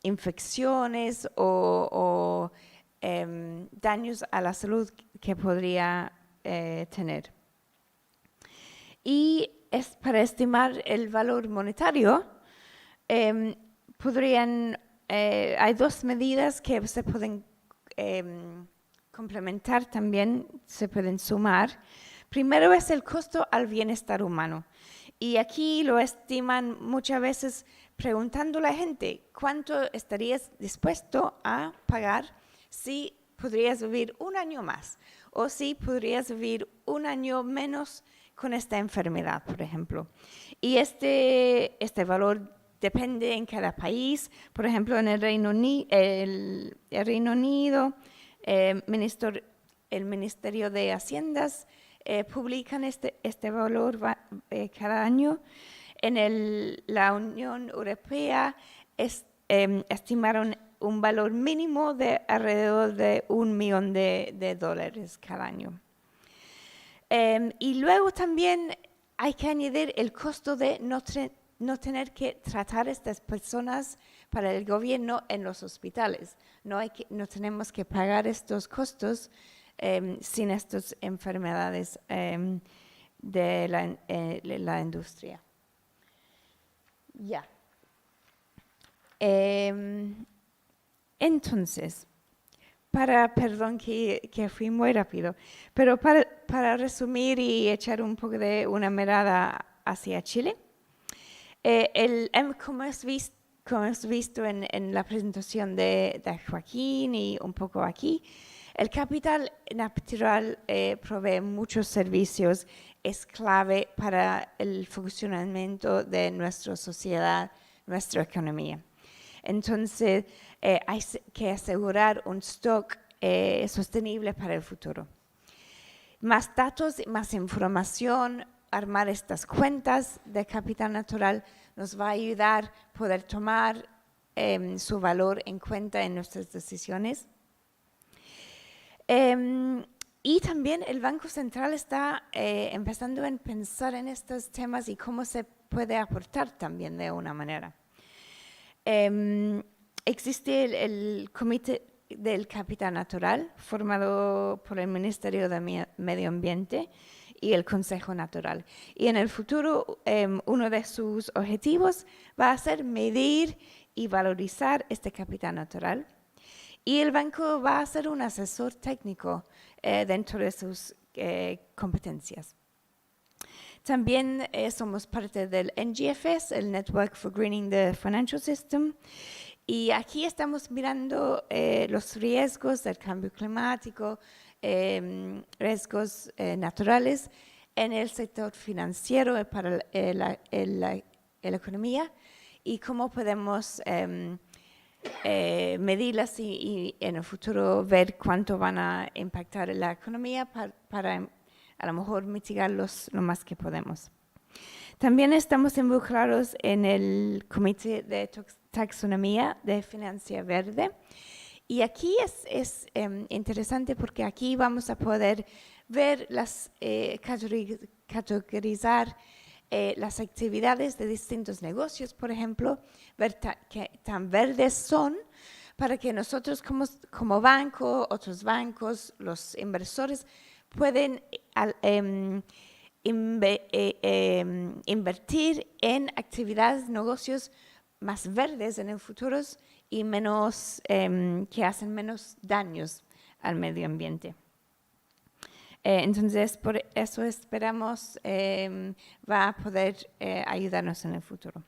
Speaker 4: infecciones o daños a la salud que podría tener. Y para estimar el valor monetario, hay dos medidas que se pueden complementar también, se pueden sumar. Primero es el costo al bienestar humano. Y aquí lo estiman muchas veces preguntando a la gente, ¿cuánto estarías dispuesto a pagar si podrías vivir un año más? O si podrías vivir un año menos con esta enfermedad, por ejemplo. Y este valor depende en cada país. Por ejemplo, en el Reino Unido, el Ministerio de Haciendas publican este valor cada año. En la Unión Europea estimaron un valor mínimo de alrededor de $1 millón de dólares cada año. Y luego también hay que añadir el costo de no tener que tratar a estas personas para el gobierno en los hospitales. No tenemos que pagar estos costos sin estas enfermedades de la industria. Ya. Entonces, perdón que fui muy rápido, pero para resumir y echar un poco de una mirada hacia Chile, como hemos visto en la presentación de Joaquín y un poco aquí, el capital natural provee muchos servicios, es clave para el funcionamiento de nuestra sociedad, nuestra economía. Entonces, hay que asegurar un stock sostenible para el futuro. Más datos, más información, armar estas cuentas de capital natural nos va a ayudar a poder tomar su valor en cuenta en nuestras decisiones. Y también el Banco Central está empezando a pensar en estos temas y cómo se puede aportar también de una manera. Existe el Comité del Capital Natural, formado por el Ministerio de Medio Ambiente y el Consejo Natural. Y en el futuro, uno de sus objetivos va a ser medir y valorizar este capital natural. Y el banco va a ser un asesor técnico dentro de sus competencias. También somos parte del NGFS, el Network for Greening the Financial System, y aquí estamos mirando los riesgos del cambio climático, riesgos naturales en el sector financiero para la economía y cómo podemos medirlas y en el futuro ver cuánto van a impactar la economía para a lo mejor mitigarlos lo más que podemos. También estamos involucrados en el Comité de Taxonomía de Financia Verde. Y aquí es interesante porque aquí vamos a poder ver categorizar las actividades de distintos negocios, por ejemplo, ver qué tan verdes son para que nosotros como banco, otros bancos, los inversores pueden invertir en actividades, negocios más verdes en el futuro y que hacen menos daños al medio ambiente. Entonces, por eso esperamos va a poder ayudarnos en el futuro.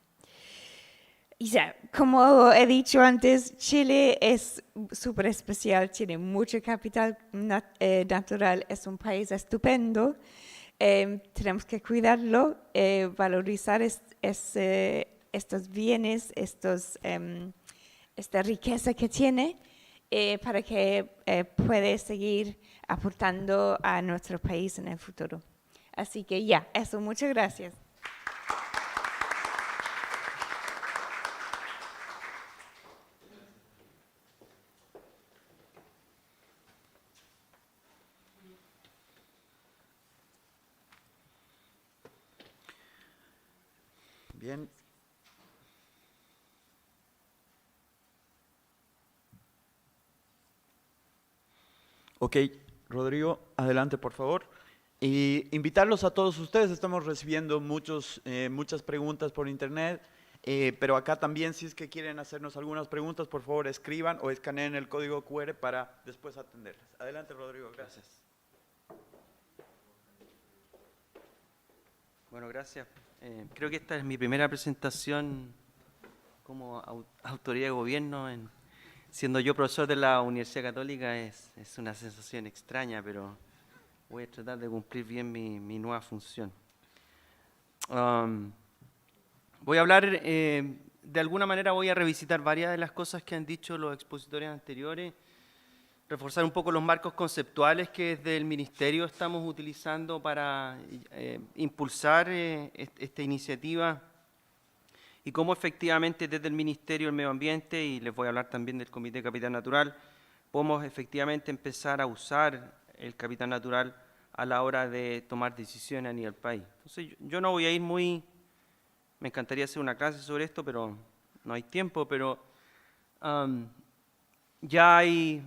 Speaker 4: Y ya, como he dicho antes, Chile es súper especial, tiene mucho capital natural, es un país estupendo. Tenemos que cuidarlo, valorizar estos bienes, esta riqueza que tiene, para que pueda seguir aportando a nuestro país en el futuro. Así que ya, eso, muchas gracias.
Speaker 1: Bien. Ok, Rodrigo, adelante por favor. Y invitarlos a todos ustedes, estamos recibiendo muchas preguntas por internet, pero acá también si es que quieren hacernos algunas preguntas, por favor escriban o escaneen el código QR para después atenderlas. Adelante Rodrigo, gracias.
Speaker 5: Bueno, gracias. Creo que esta es mi primera presentación como autoridad de gobierno. Siendo yo profesor de la Universidad Católica es una sensación extraña, pero voy a tratar de cumplir bien mi nueva función. Voy a hablar, de alguna manera voy a revisitar varias de las cosas que han dicho los expositores anteriores, reforzar un poco los marcos conceptuales que desde el Ministerio estamos utilizando para impulsar esta iniciativa y cómo efectivamente desde el Ministerio del Medio Ambiente, y les voy a hablar también del Comité de Capital Natural, podemos efectivamente empezar a usar el capital natural a la hora de tomar decisiones a nivel país. Entonces yo no voy a ir me encantaría hacer una clase sobre esto, pero no hay tiempo, pero ya hay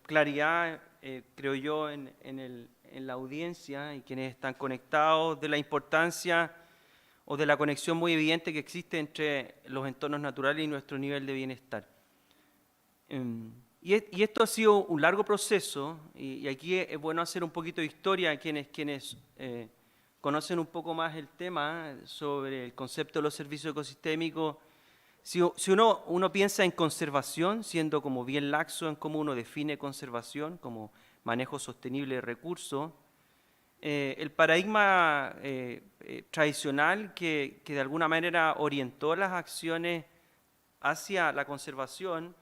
Speaker 5: claridad, creo yo, en la audiencia y quienes están conectados de la importancia o de la conexión muy evidente que existe entre los entornos naturales y nuestro nivel de bienestar. Y esto ha sido un largo proceso, y aquí es bueno hacer un poquito de historia a quienes conocen un poco más el tema sobre el concepto de los servicios ecosistémicos. Si uno piensa en conservación, siendo como bien laxo en cómo uno define conservación, como manejo sostenible de recursos, el paradigma tradicional que de alguna manera orientó las acciones hacia la conservación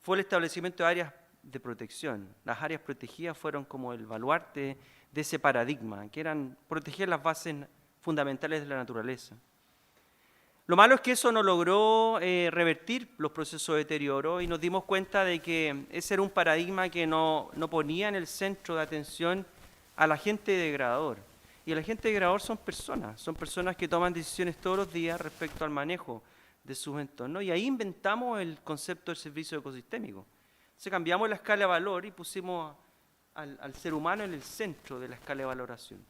Speaker 5: fue el establecimiento de áreas de protección. Las áreas protegidas fueron como el baluarte de ese paradigma, que eran proteger las bases fundamentales de la naturaleza. Lo malo es que eso no logró revertir los procesos de deterioro y nos dimos cuenta de que ese era un paradigma que no ponía en el centro de atención al agente degradador. Y el agente degradador son personas que toman decisiones todos los días respecto al manejo de sus entornos. Y ahí inventamos el concepto del servicio ecosistémico. Entonces cambiamos la escala de valor y pusimos al ser humano en el centro de la escala de valoración.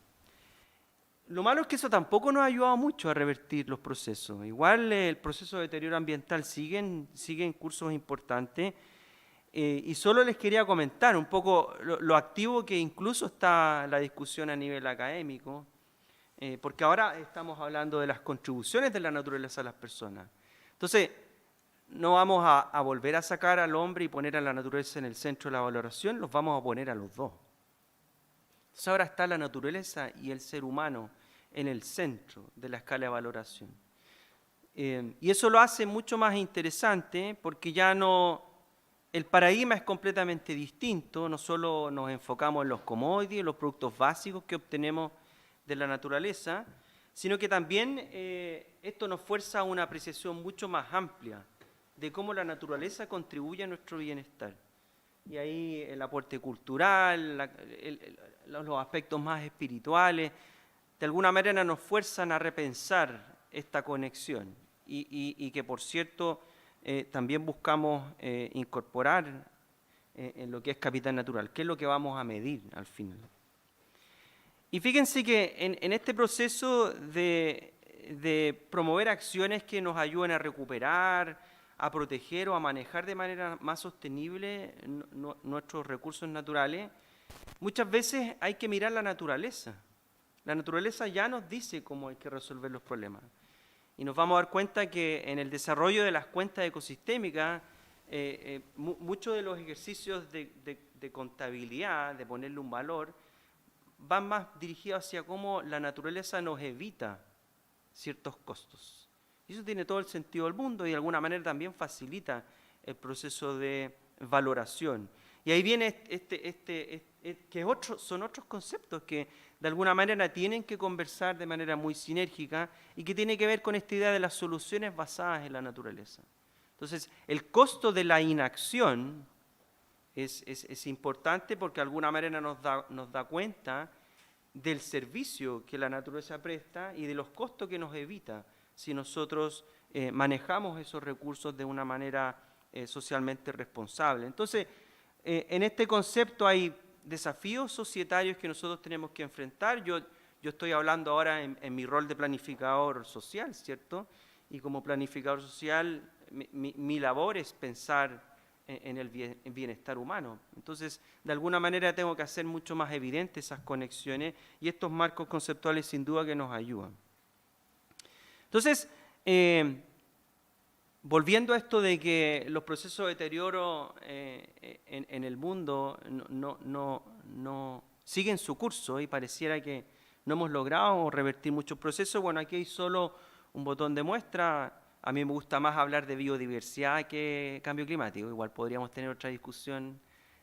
Speaker 5: Lo malo es que eso tampoco nos ha ayudado mucho a revertir los procesos. Igual el proceso de deterioro ambiental sigue en cursos importantes. Y solo les quería comentar un poco lo activo que incluso está la discusión a nivel académico, porque ahora estamos hablando de las contribuciones de la naturaleza a las personas. Entonces, no vamos a volver a sacar al hombre y poner a la naturaleza en el centro de la valoración, los vamos a poner a los dos. Entonces ahora está la naturaleza y el ser humano en el centro de la escala de valoración. Y eso lo hace mucho más interesante porque ya no... El paradigma es completamente distinto, no solo nos enfocamos en los commodities, en los productos básicos que obtenemos de la naturaleza, sino que también esto nos fuerza a una apreciación mucho más amplia de cómo la naturaleza contribuye a nuestro bienestar. Y ahí el aporte cultural, los aspectos más espirituales, de alguna manera nos fuerzan a repensar esta conexión y que, por cierto, también buscamos incorporar en lo que es capital natural, qué es lo que vamos a medir al final. Y fíjense que en este proceso de promover acciones que nos ayuden a recuperar, a proteger o a manejar de manera más sostenible nuestros recursos naturales, muchas veces hay que mirar la naturaleza. La naturaleza ya nos dice cómo hay que resolver los problemas. Y nos vamos a dar cuenta que en el desarrollo de las cuentas ecosistémicas, muchos de los ejercicios de contabilidad, de ponerle un valor, van más dirigidos hacia cómo la naturaleza nos evita ciertos costos. Y eso tiene todo el sentido del mundo y de alguna manera también facilita el proceso de valoración. Y ahí viene son otros conceptos que de alguna manera tienen que conversar de manera muy sinérgica y que tiene que ver con esta idea de las soluciones basadas en la naturaleza. Entonces, el costo de la inacción es importante porque de alguna manera nos da cuenta del servicio que la naturaleza presta y de los costos que nos evita si nosotros manejamos esos recursos de una manera socialmente responsable. Entonces, en este concepto hay desafíos societarios que nosotros tenemos que enfrentar. Yo estoy hablando ahora en mi rol de planificador social, ¿cierto? Y como planificador social, mi labor es pensar en el bienestar humano. Entonces, de alguna manera tengo que hacer mucho más evidentes esas conexiones y estos marcos conceptuales sin duda que nos ayudan. Entonces, volviendo a esto de que los procesos de deterioro en el mundo no siguen su curso y pareciera que no hemos logrado revertir muchos procesos, bueno, aquí hay solo un botón de muestra. A mí me gusta más hablar de biodiversidad que cambio climático. Igual podríamos tener otra discusión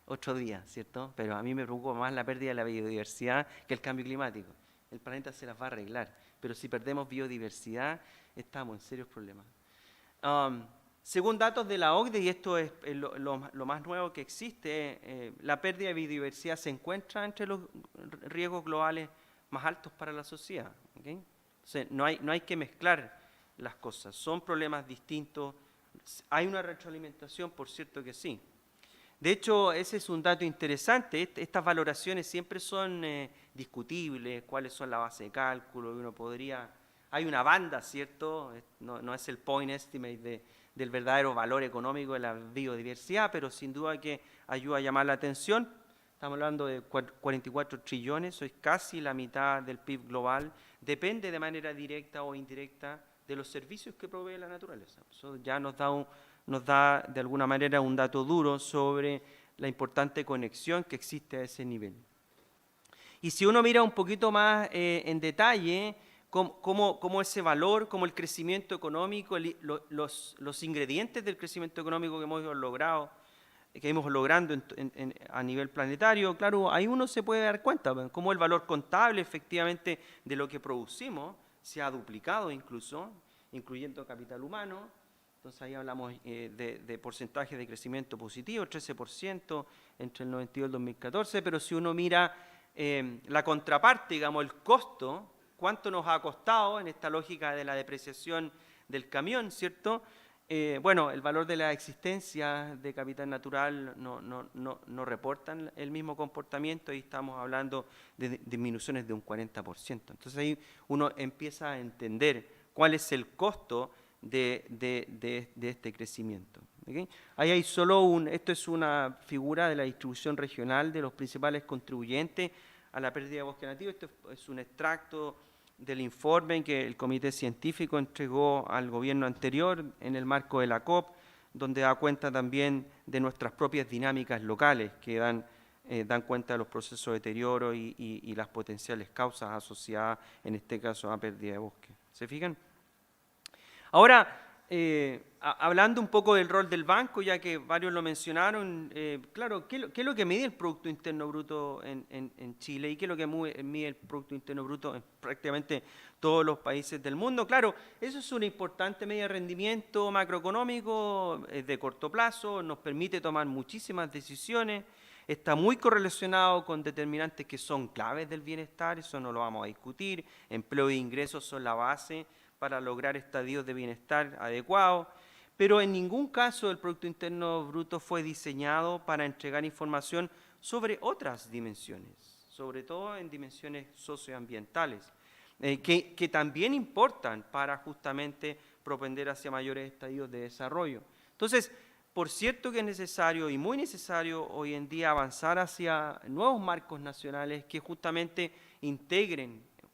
Speaker 5: otro día, ¿cierto? Pero a mí me preocupa más la pérdida de la biodiversidad que el cambio climático. El planeta se las va a arreglar, pero si perdemos biodiversidad, estamos en serios problemas. Según datos de la OCDE, y esto es lo más nuevo que existe, la pérdida de biodiversidad se encuentra entre los riesgos globales más altos para la sociedad. ¿Okay? Entonces, no hay que mezclar las cosas, son problemas distintos. ¿Hay una retroalimentación? Por cierto que sí. De hecho, ese es un dato interesante. Estas valoraciones siempre son discutibles, cuáles son la base de cálculo, y uno podría... Hay una banda, ¿cierto? No es el point estimate del verdadero valor económico de la biodiversidad, pero sin duda que ayuda a llamar la atención. Estamos hablando de 44 trillones, eso es casi la mitad del PIB global. Depende de manera directa o indirecta de los servicios que provee la naturaleza. Eso ya nos da de alguna manera un dato duro sobre la importante conexión que existe a ese nivel. Y si uno mira un poquito más en detalle, cómo ese valor, cómo el crecimiento económico, los ingredientes del crecimiento económico que hemos logrando a nivel planetario, claro, ahí uno se puede dar cuenta cómo el valor contable efectivamente de lo que producimos se ha duplicado incluso, incluyendo capital humano. Entonces ahí hablamos de porcentaje de crecimiento positivo, 13% entre el 92 y el 2014, pero si uno mira la contraparte, digamos, el costo, cuánto nos ha costado en esta lógica de la depreciación del camión, ¿cierto? Bueno, el valor de la existencia de capital natural no reportan el mismo comportamiento y estamos hablando de disminuciones de un 40%. Entonces ahí uno empieza a entender cuál es el costo de este crecimiento. ¿Okay? Ahí hay esto es una figura de la distribución regional de los principales contribuyentes a la pérdida de bosque nativo. Esto es un extracto del informe que el comité científico entregó al gobierno anterior en el marco de la COP, donde da cuenta también de nuestras propias dinámicas locales que dan cuenta de los procesos de deterioro y las potenciales causas asociadas, en este caso, a pérdida de bosque. ¿Se fijan? Ahora, hablando un poco del rol del banco, ya que varios lo mencionaron, claro, ¿qué es lo que mide el Producto Interno Bruto en Chile y qué es lo que mide el Producto Interno Bruto en prácticamente todos los países del mundo? Claro, eso es una importante medida de rendimiento macroeconómico de corto plazo, nos permite tomar muchísimas decisiones, está muy correlacionado con determinantes que son claves del bienestar, eso no lo vamos a discutir, empleo e ingresos son la base para lograr estadios de bienestar adecuados, pero en ningún caso el Producto Interno Bruto fue diseñado para entregar información sobre otras dimensiones, sobre todo en dimensiones socioambientales, que también importan para justamente propender hacia mayores estadios de desarrollo. Entonces, por cierto que es necesario y muy necesario hoy en día avanzar hacia nuevos marcos nacionales que justamente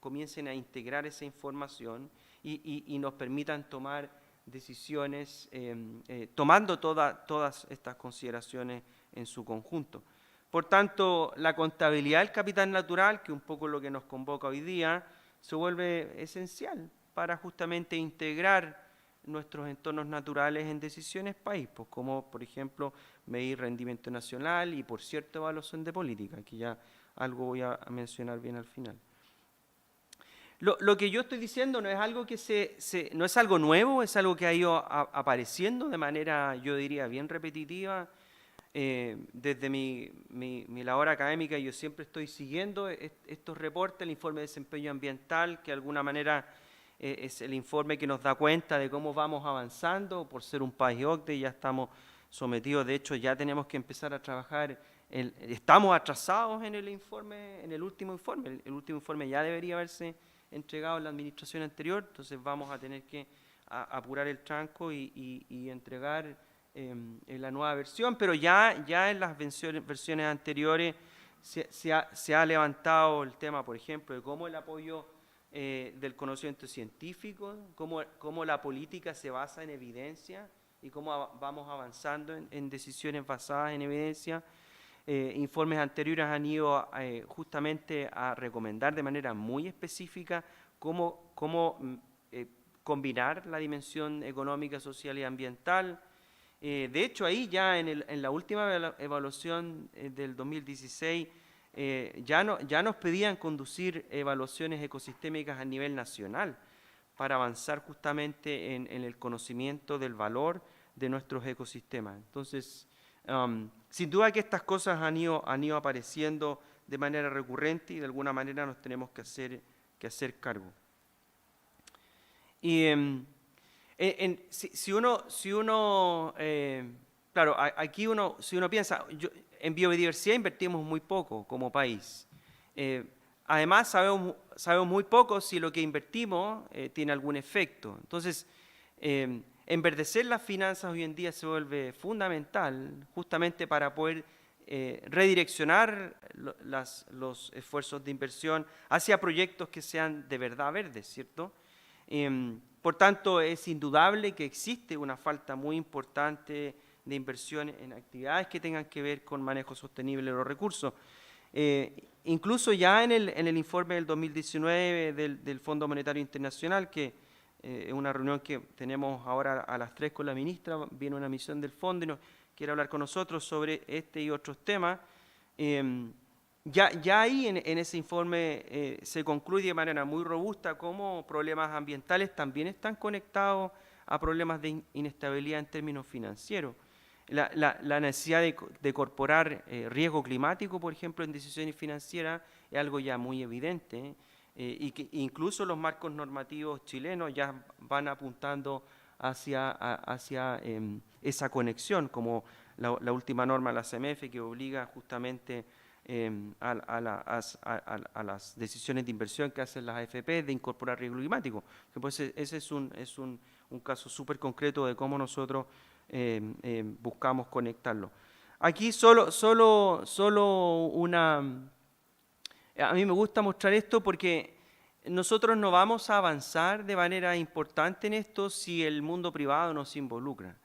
Speaker 5: comiencen a integrar esa información y nos permitan tomar decisiones tomando todas estas consideraciones en su conjunto. Por tanto, la contabilidad del capital natural, que es un poco lo que nos convoca hoy día, se vuelve esencial para justamente integrar nuestros entornos naturales en decisiones país, pues como por ejemplo medir rendimiento nacional y por cierto evaluación de política, que ya algo voy a mencionar bien al final. Lo que yo estoy diciendo no es algo no es algo nuevo, es algo que ha ido apareciendo de manera, yo diría, bien repetitiva. Desde mi labor académica yo siempre estoy siguiendo estos reportes, el informe de desempeño ambiental, que de alguna manera es el informe que nos da cuenta de cómo vamos avanzando. Por ser un país OCDE ya estamos sometidos, de hecho ya tenemos que empezar a trabajar, estamos atrasados en el informe, en el último informe ya debería haberse entregado en la administración anterior, entonces vamos a tener que apurar el tranco y entregar en la nueva versión, pero ya en las versiones anteriores se ha levantado el tema, por ejemplo, de cómo el apoyo del conocimiento científico, cómo la política se basa en evidencia y cómo vamos avanzando en decisiones basadas en evidencia. Informes anteriores han ido justamente a recomendar de manera muy específica cómo combinar la dimensión económica, social y ambiental. De hecho, ahí ya en la última evaluación del 2016 ya nos pedían conducir evaluaciones ecosistémicas a nivel nacional para avanzar justamente en el conocimiento del valor de nuestros ecosistemas. Entonces, sin duda que estas cosas han ido apareciendo de manera recurrente y de alguna manera nos tenemos que hacer cargo. Y si uno claro, aquí si uno piensa, en biodiversidad invertimos muy poco como país. Además, sabemos muy poco si lo que invertimos tiene algún efecto. Entonces, enverdecer las finanzas hoy en día se vuelve fundamental justamente para poder redireccionar los esfuerzos de inversión hacia proyectos que sean de verdad verdes, ¿cierto? Por tanto, es indudable que existe una falta muy importante de inversión en actividades que tengan que ver con manejo sostenible de los recursos. Incluso ya en el informe del 2019 del Fondo Monetario Internacional, que es una reunión que tenemos ahora a las 3 con la ministra, viene una misión del fondo y nos quiere hablar con nosotros sobre este y otros temas. Ya ahí en ese informe se concluye de manera muy robusta cómo problemas ambientales también están conectados a problemas de inestabilidad en términos financieros. La necesidad de incorporar riesgo climático, por ejemplo, en decisiones financieras es algo ya muy evidente, y que incluso los marcos normativos chilenos ya van apuntando hacia esa conexión, como la última norma de la CMF que obliga justamente a las decisiones de inversión que hacen las AFP de incorporar riesgo climático. Pues ese es un caso súper concreto de cómo nosotros buscamos conectarlo. Aquí solo una... A mí me gusta mostrar esto porque nosotros no vamos a avanzar de manera importante en esto si el mundo privado no se involucra.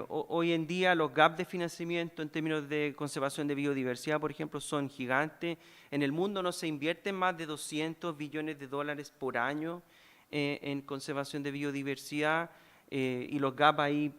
Speaker 5: Hoy en día los gaps de financiamiento en términos de conservación de biodiversidad, por ejemplo, son gigantes. En el mundo no se invierten más de 200 billones de dólares por año en conservación de biodiversidad, y los gaps ahí,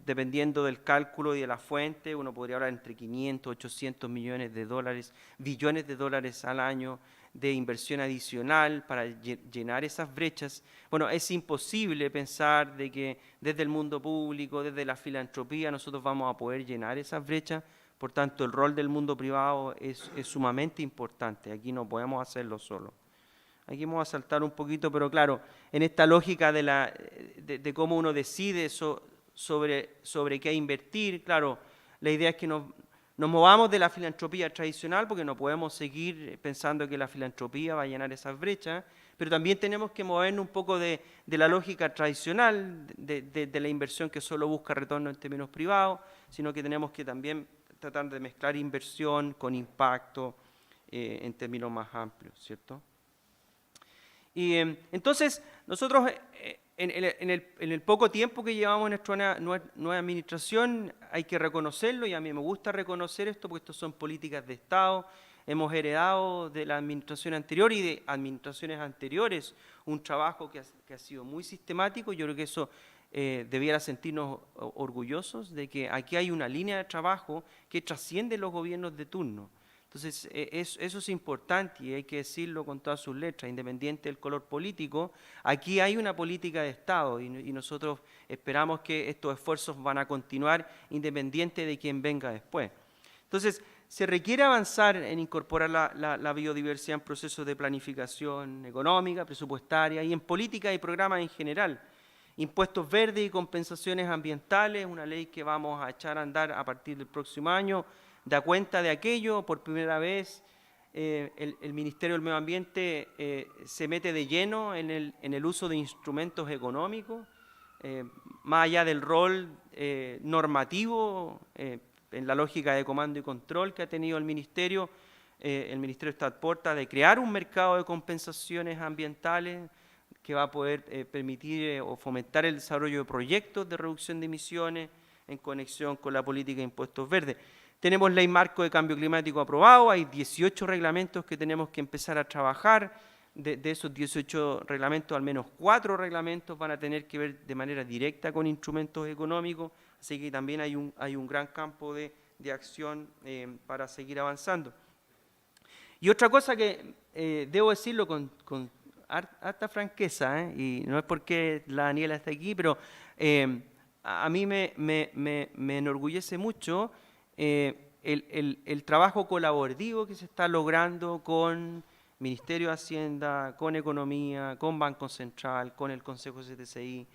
Speaker 5: dependiendo del cálculo y de la fuente, uno podría hablar entre 500, 800 millones de dólares, billones de dólares al año de inversión adicional para llenar esas brechas. Bueno, es imposible pensar de que desde el mundo público, desde la filantropía, nosotros vamos a poder llenar esas brechas. Por tanto, el rol del mundo privado es sumamente importante. Aquí no podemos hacerlo solo. Aquí vamos a saltar un poquito, pero claro, en esta lógica de cómo uno decide sobre qué invertir, claro, la idea es que nos movamos de la filantropía tradicional, porque no podemos seguir pensando que la filantropía va a llenar esas brechas, pero también tenemos que movernos un poco de la lógica tradicional, de la inversión que solo busca retorno en términos privados, sino que tenemos que también tratar de mezclar inversión con impacto en términos más amplios, ¿cierto? Y entonces, nosotros en el poco tiempo que llevamos en nuestra nueva administración, hay que reconocerlo, y a mí me gusta reconocer esto, porque estos son políticas de Estado. Hemos heredado de la administración anterior y de administraciones anteriores un trabajo que ha sido muy sistemático. Yo creo que eso debiera sentirnos orgullosos de que aquí hay una línea de trabajo que trasciende los gobiernos de turno. Entonces, eso es importante y hay que decirlo con todas sus letras, independiente del color político. Aquí hay una política de Estado y nosotros esperamos que estos esfuerzos van a continuar independiente de quién venga después. Entonces, se requiere avanzar en incorporar la biodiversidad en procesos de planificación económica, presupuestaria y en política y programas en general. Impuestos verdes y compensaciones ambientales, una ley que vamos a echar a andar a partir del próximo año, da cuenta de aquello. Por primera vez el Ministerio del Medio Ambiente se mete de lleno en el uso de instrumentos económicos, más allá del rol normativo, en la lógica de comando y control que ha tenido el Ministerio está a puerta de crear un mercado de compensaciones ambientales que va a poder permitir o fomentar el desarrollo de proyectos de reducción de emisiones en conexión con la política de impuestos verdes. Tenemos ley marco de cambio climático aprobado, hay 18 reglamentos que tenemos que empezar a trabajar. De esos 18 reglamentos, al menos 4 reglamentos van a tener que ver de manera directa con instrumentos económicos, así que también hay un gran campo de acción para seguir avanzando. Y otra cosa que debo decirlo con harta franqueza, y no es porque la Daniela está aquí, pero a mí me enorgullece mucho el trabajo colaborativo que se está logrando con Ministerio de Hacienda, con Economía, con Banco Central, con el Consejo CTCI.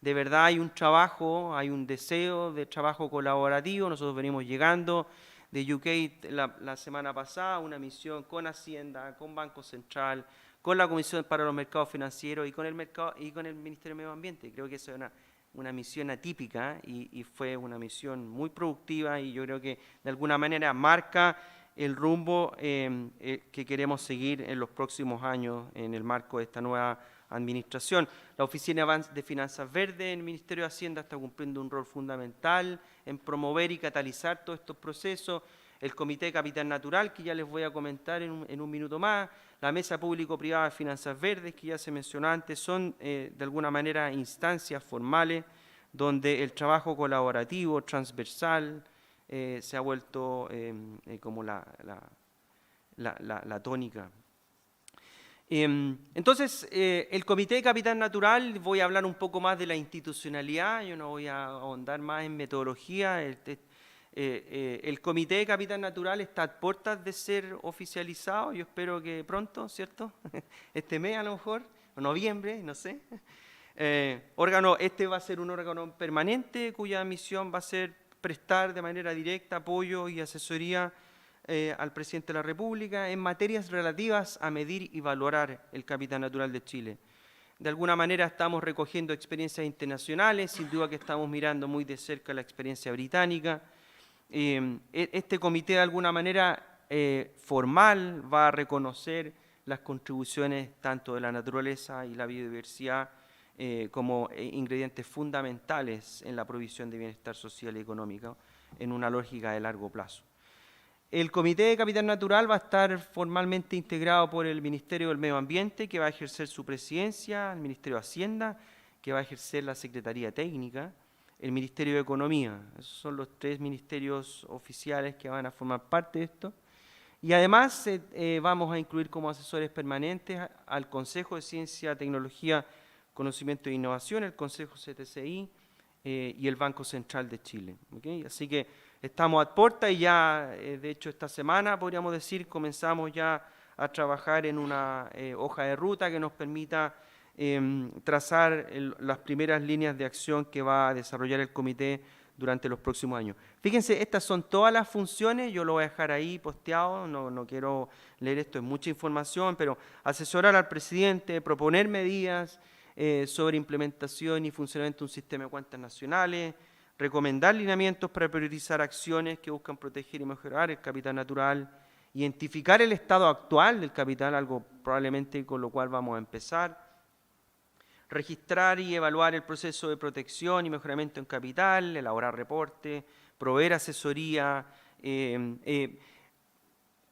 Speaker 5: De verdad hay un trabajo, hay un deseo de trabajo colaborativo. Nosotros venimos llegando de UK la semana pasada, una misión con Hacienda, con Banco Central, con la Comisión para los Mercados Financieros y con el Ministerio de Medio Ambiente. Creo que eso es una misión atípica y fue una misión muy productiva, y yo creo que de alguna manera marca el rumbo que queremos seguir en los próximos años en el marco de esta nueva administración. La Oficina de Finanzas Verdes en el Ministerio de Hacienda está cumpliendo un rol fundamental en promover y catalizar todos estos procesos. El Comité de Capital Natural, que ya les voy a comentar en un minuto más, la Mesa Público-Privada de Finanzas Verdes, que ya se mencionó antes, son de alguna manera instancias formales donde el trabajo colaborativo, transversal, se ha vuelto como la tónica. Entonces, el Comité de Capital Natural, voy a hablar un poco más de la institucionalidad, yo no voy a ahondar más en metodología. El Comité de Capital Natural está a puertas de ser oficializado, yo espero que pronto, ¿cierto? Este mes a lo mejor, o noviembre, no sé. Este va a ser un órgano permanente cuya misión va a ser prestar de manera directa apoyo y asesoría al presidente de la República en materias relativas a medir y valorar el capital natural de Chile. De alguna manera estamos recogiendo experiencias internacionales, sin duda que estamos mirando muy de cerca la experiencia británica. Este comité de alguna manera formal va a reconocer las contribuciones tanto de la naturaleza y la biodiversidad como ingredientes fundamentales en la provisión de bienestar social y económico en una lógica de largo plazo. El Comité de Capital Natural va a estar formalmente integrado por el Ministerio del Medio Ambiente, que va a ejercer su presidencia, el Ministerio de Hacienda, que va a ejercer la Secretaría Técnica, el Ministerio de Economía. Esos son los 3 ministerios oficiales que van a formar parte de esto. Y además vamos a incluir como asesores permanentes al Consejo de Ciencia, Tecnología, Conocimiento e Innovación, el Consejo CTCI y el Banco Central de Chile. ¿Okay? Así que estamos a puerta y ya, de hecho, esta semana, podríamos decir, comenzamos ya a trabajar en una hoja de ruta que nos permita trazar las primeras líneas de acción que va a desarrollar el comité durante los próximos años. Fíjense, estas son todas las funciones, yo lo voy a dejar ahí posteado, no quiero leer esto, es mucha información, pero asesorar al presidente, proponer medidas sobre implementación y funcionamiento de un sistema de cuentas nacionales, recomendar lineamientos para priorizar acciones que buscan proteger y mejorar el capital natural, identificar el estado actual del capital, algo probablemente con lo cual vamos a empezar, registrar y evaluar el proceso de protección y mejoramiento en capital, elaborar reportes, proveer asesoría,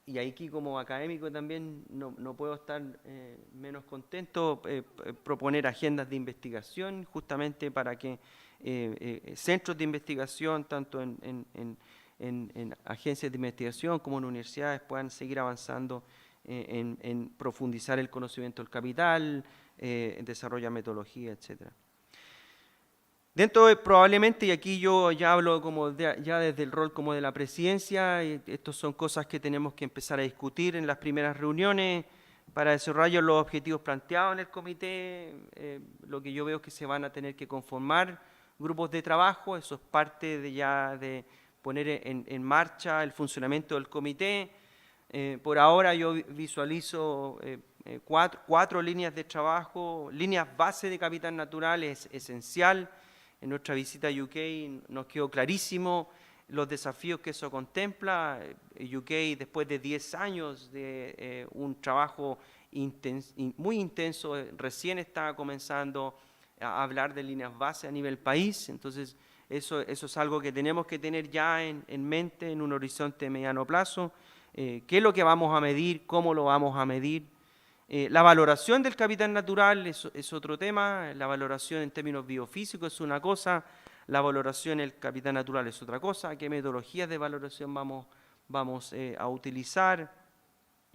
Speaker 5: y aquí como académico también no puedo estar menos contento, proponer agendas de investigación justamente para que centros de investigación, tanto en agencias de investigación como en universidades, puedan seguir avanzando en profundizar el conocimiento del capital, desarrollar metodología, etc. Dentro de probablemente, y aquí yo ya hablo ya desde el rol como de la presidencia, estas son cosas que tenemos que empezar a discutir en las primeras reuniones para desarrollar los objetivos planteados en el comité. Lo que yo veo es que se van a tener que conformar grupos de trabajo, eso es parte de poner en marcha el funcionamiento del comité. Por ahora yo visualizo cuatro líneas de trabajo, líneas base de capital natural es esencial. En nuestra visita a UK nos quedó clarísimo los desafíos que eso contempla. UK, después de 10 años de un trabajo muy intenso, recién está comenzando a hablar de líneas base a nivel país. Entonces, eso es algo que tenemos que tener ya en mente en un horizonte de mediano plazo. ¿Qué es lo que vamos a medir? ¿Cómo lo vamos a medir? La valoración del capital natural es otro tema. La valoración en términos biofísicos es una cosa, la valoración del capital natural es otra cosa. ¿Qué metodologías de valoración vamos a utilizar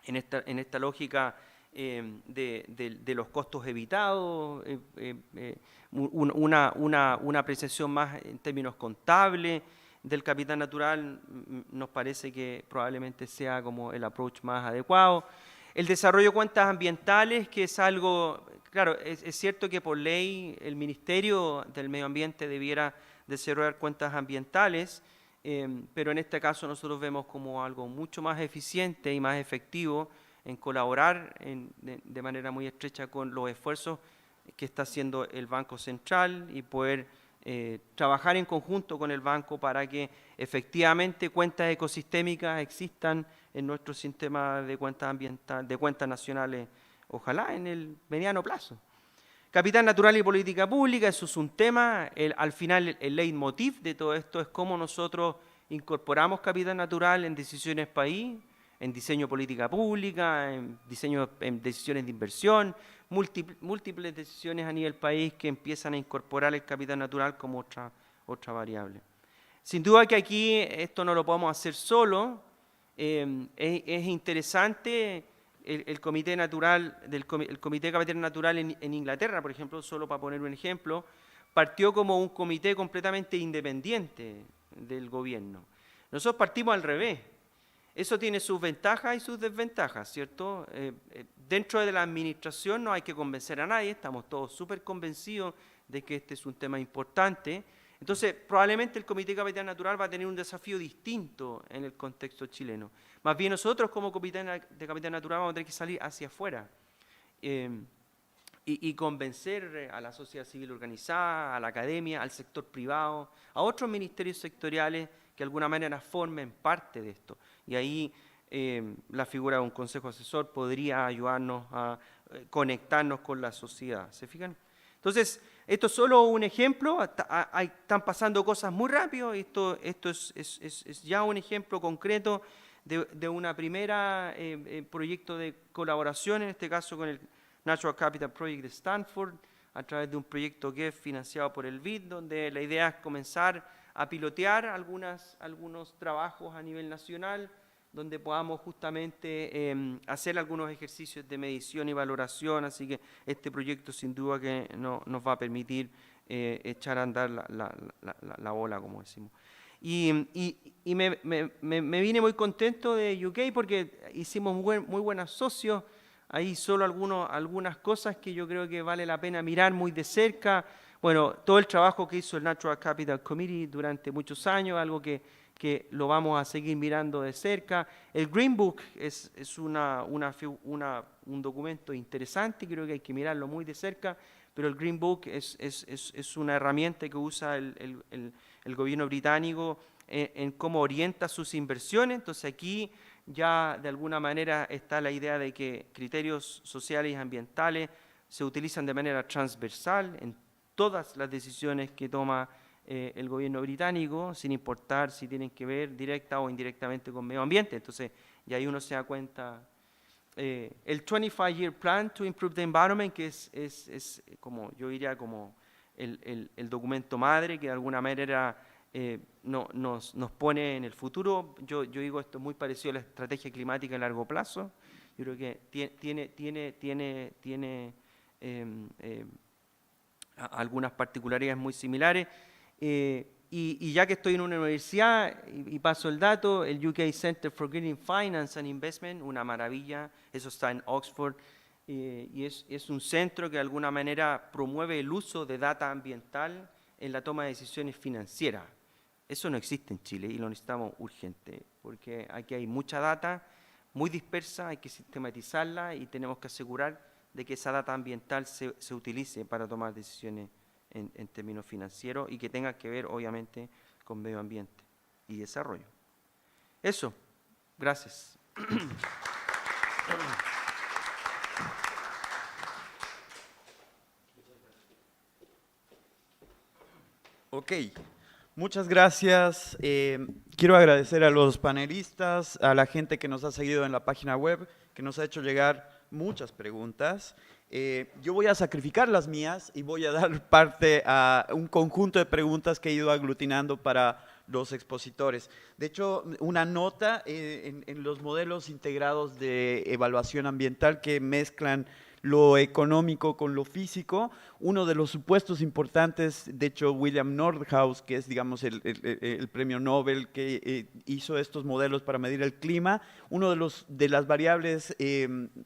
Speaker 5: en esta lógica de los costos evitados? Una apreciación más en términos contables del capital natural nos parece que probablemente sea como el approach más adecuado. El desarrollo de cuentas ambientales, que es algo, claro, es cierto que por ley el Ministerio del Medio Ambiente debiera desarrollar cuentas ambientales, pero en este caso nosotros vemos como algo mucho más eficiente y más efectivo en colaborar de manera muy estrecha con los esfuerzos que está haciendo el Banco Central y poder trabajar en conjunto con el banco para que efectivamente cuentas ecosistémicas existan en nuestro sistema de cuentas ambientales, de cuentas nacionales, ojalá en el mediano plazo. Capital natural y política pública, eso es un tema. Al final el leitmotiv de todo esto es cómo nosotros incorporamos capital natural en decisiones país, en diseño de política pública, en decisiones de inversión, múltiples decisiones a nivel país que empiezan a incorporar el capital natural como otra variable. Sin duda que aquí esto no lo podemos hacer solo. Es interesante el Comité Natural, el Comité de Capital Natural en Inglaterra, por ejemplo, solo para poner un ejemplo, partió como un comité completamente independiente del gobierno. Nosotros partimos al revés. Eso tiene sus ventajas y sus desventajas, ¿cierto? Dentro de la administración no hay que convencer a nadie, estamos todos súper convencidos de que este es un tema importante. Entonces, probablemente el Comité de Capital Natural va a tener un desafío distinto en el contexto chileno. Más bien nosotros como Comité de Capital Natural vamos a tener que salir hacia afuera y convencer a la sociedad civil organizada, a la academia, al sector privado, a otros ministerios sectoriales que de alguna manera formen parte de esto. Y ahí la figura de un consejo asesor podría ayudarnos a conectarnos con la sociedad. ¿Se fijan? Entonces, esto es solo un ejemplo, están pasando cosas muy rápido, esto es ya un ejemplo concreto de una primera proyecto de colaboración, en este caso con el Natural Capital Project de Stanford, a través de un proyecto que es financiado por el BID, donde la idea es comenzar a pilotear algunos trabajos a nivel nacional, donde podamos justamente hacer algunos ejercicios de medición y valoración, así que este proyecto sin duda que nos va a permitir echar a andar la bola, como decimos. Y me vine muy contento de UK porque hicimos muy buenos socios, hay solo algunas cosas que yo creo que vale la pena mirar muy de cerca. Bueno, todo el trabajo que hizo el Natural Capital Committee durante muchos años, algo que lo vamos a seguir mirando de cerca. El Green Book es un documento interesante, creo que hay que mirarlo muy de cerca, pero el Green Book es una herramienta que usa el gobierno británico en cómo orienta sus inversiones. Entonces aquí ya de alguna manera está la idea de que criterios sociales y ambientales se utilizan de manera transversal en todas las decisiones que toma el gobierno británico, sin importar si tienen que ver directa o indirectamente con medio ambiente. Entonces, y ahí uno se da cuenta. El 25-year plan to improve the environment, que es como, yo diría, como el documento madre, que de alguna manera nos pone en el futuro. Yo digo, esto es muy parecido a la estrategia climática a largo plazo. Yo creo que tiene algunas particularidades muy similares. Y ya que estoy en una universidad y paso el dato, el UK Center for Green Finance and Investment, una maravilla, eso está en Oxford, y es un centro que de alguna manera promueve el uso de data ambiental en la toma de decisiones financieras. Eso no existe en Chile y lo necesitamos urgente, porque aquí hay mucha data muy dispersa, hay que sistematizarla y tenemos que asegurar de que esa data ambiental se utilice para tomar decisiones en términos financieros y que tenga que ver, obviamente, con medio ambiente y desarrollo. Eso. Gracias.
Speaker 1: Ok, muchas gracias. Quiero agradecer a los panelistas, a la gente que nos ha seguido en la página web, que nos ha hecho llegar muchas preguntas. Yo voy a sacrificar las mías y voy a dar parte a un conjunto de preguntas que he ido aglutinando para los expositores. De hecho, una nota en los modelos integrados de evaluación ambiental que mezclan lo económico con lo físico. Uno de los supuestos importantes, de hecho, William Nordhaus, que es, digamos, el premio Nobel que hizo estos modelos para medir el clima, uno de las variables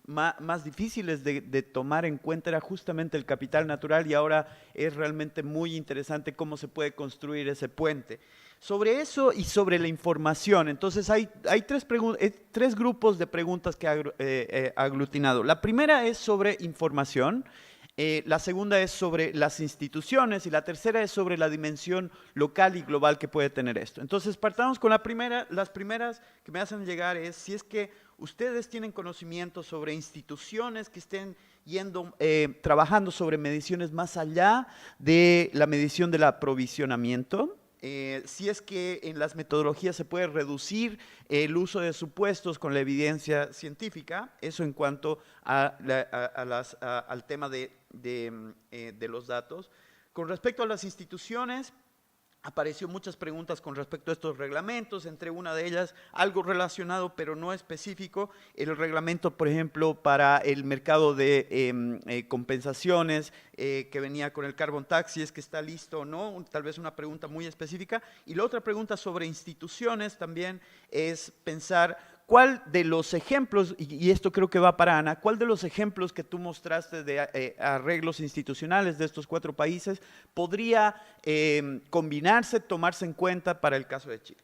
Speaker 1: más difíciles de tomar en cuenta era justamente el capital natural, y ahora es realmente muy interesante cómo se puede construir ese puente. Sobre eso y sobre la información, entonces hay tres grupos de preguntas que he aglutinado. La primera es sobre información, la segunda es sobre las instituciones y la tercera es sobre la dimensión local y global que puede tener esto. Entonces partamos con la primera. Las primeras que me hacen llegar es si es que ustedes tienen conocimiento sobre instituciones que estén trabajando sobre mediciones más allá de la medición del aprovisionamiento. Si es que en las metodologías se puede reducir el uso de supuestos con la evidencia científica, eso en cuanto al tema de los datos. Con respecto a las instituciones, apareció muchas preguntas con respecto a estos reglamentos, entre una de ellas algo relacionado pero no específico, el reglamento, por ejemplo, para el mercado de compensaciones que venía con el carbon tax, si es que está listo o no, tal vez una pregunta muy específica. Y la otra pregunta sobre instituciones también es pensar ¿cuál de los ejemplos, y esto creo que va para Ana, cuál de los ejemplos que tú mostraste de arreglos institucionales de estos 4 países podría combinarse, tomarse en cuenta para el caso de Chile?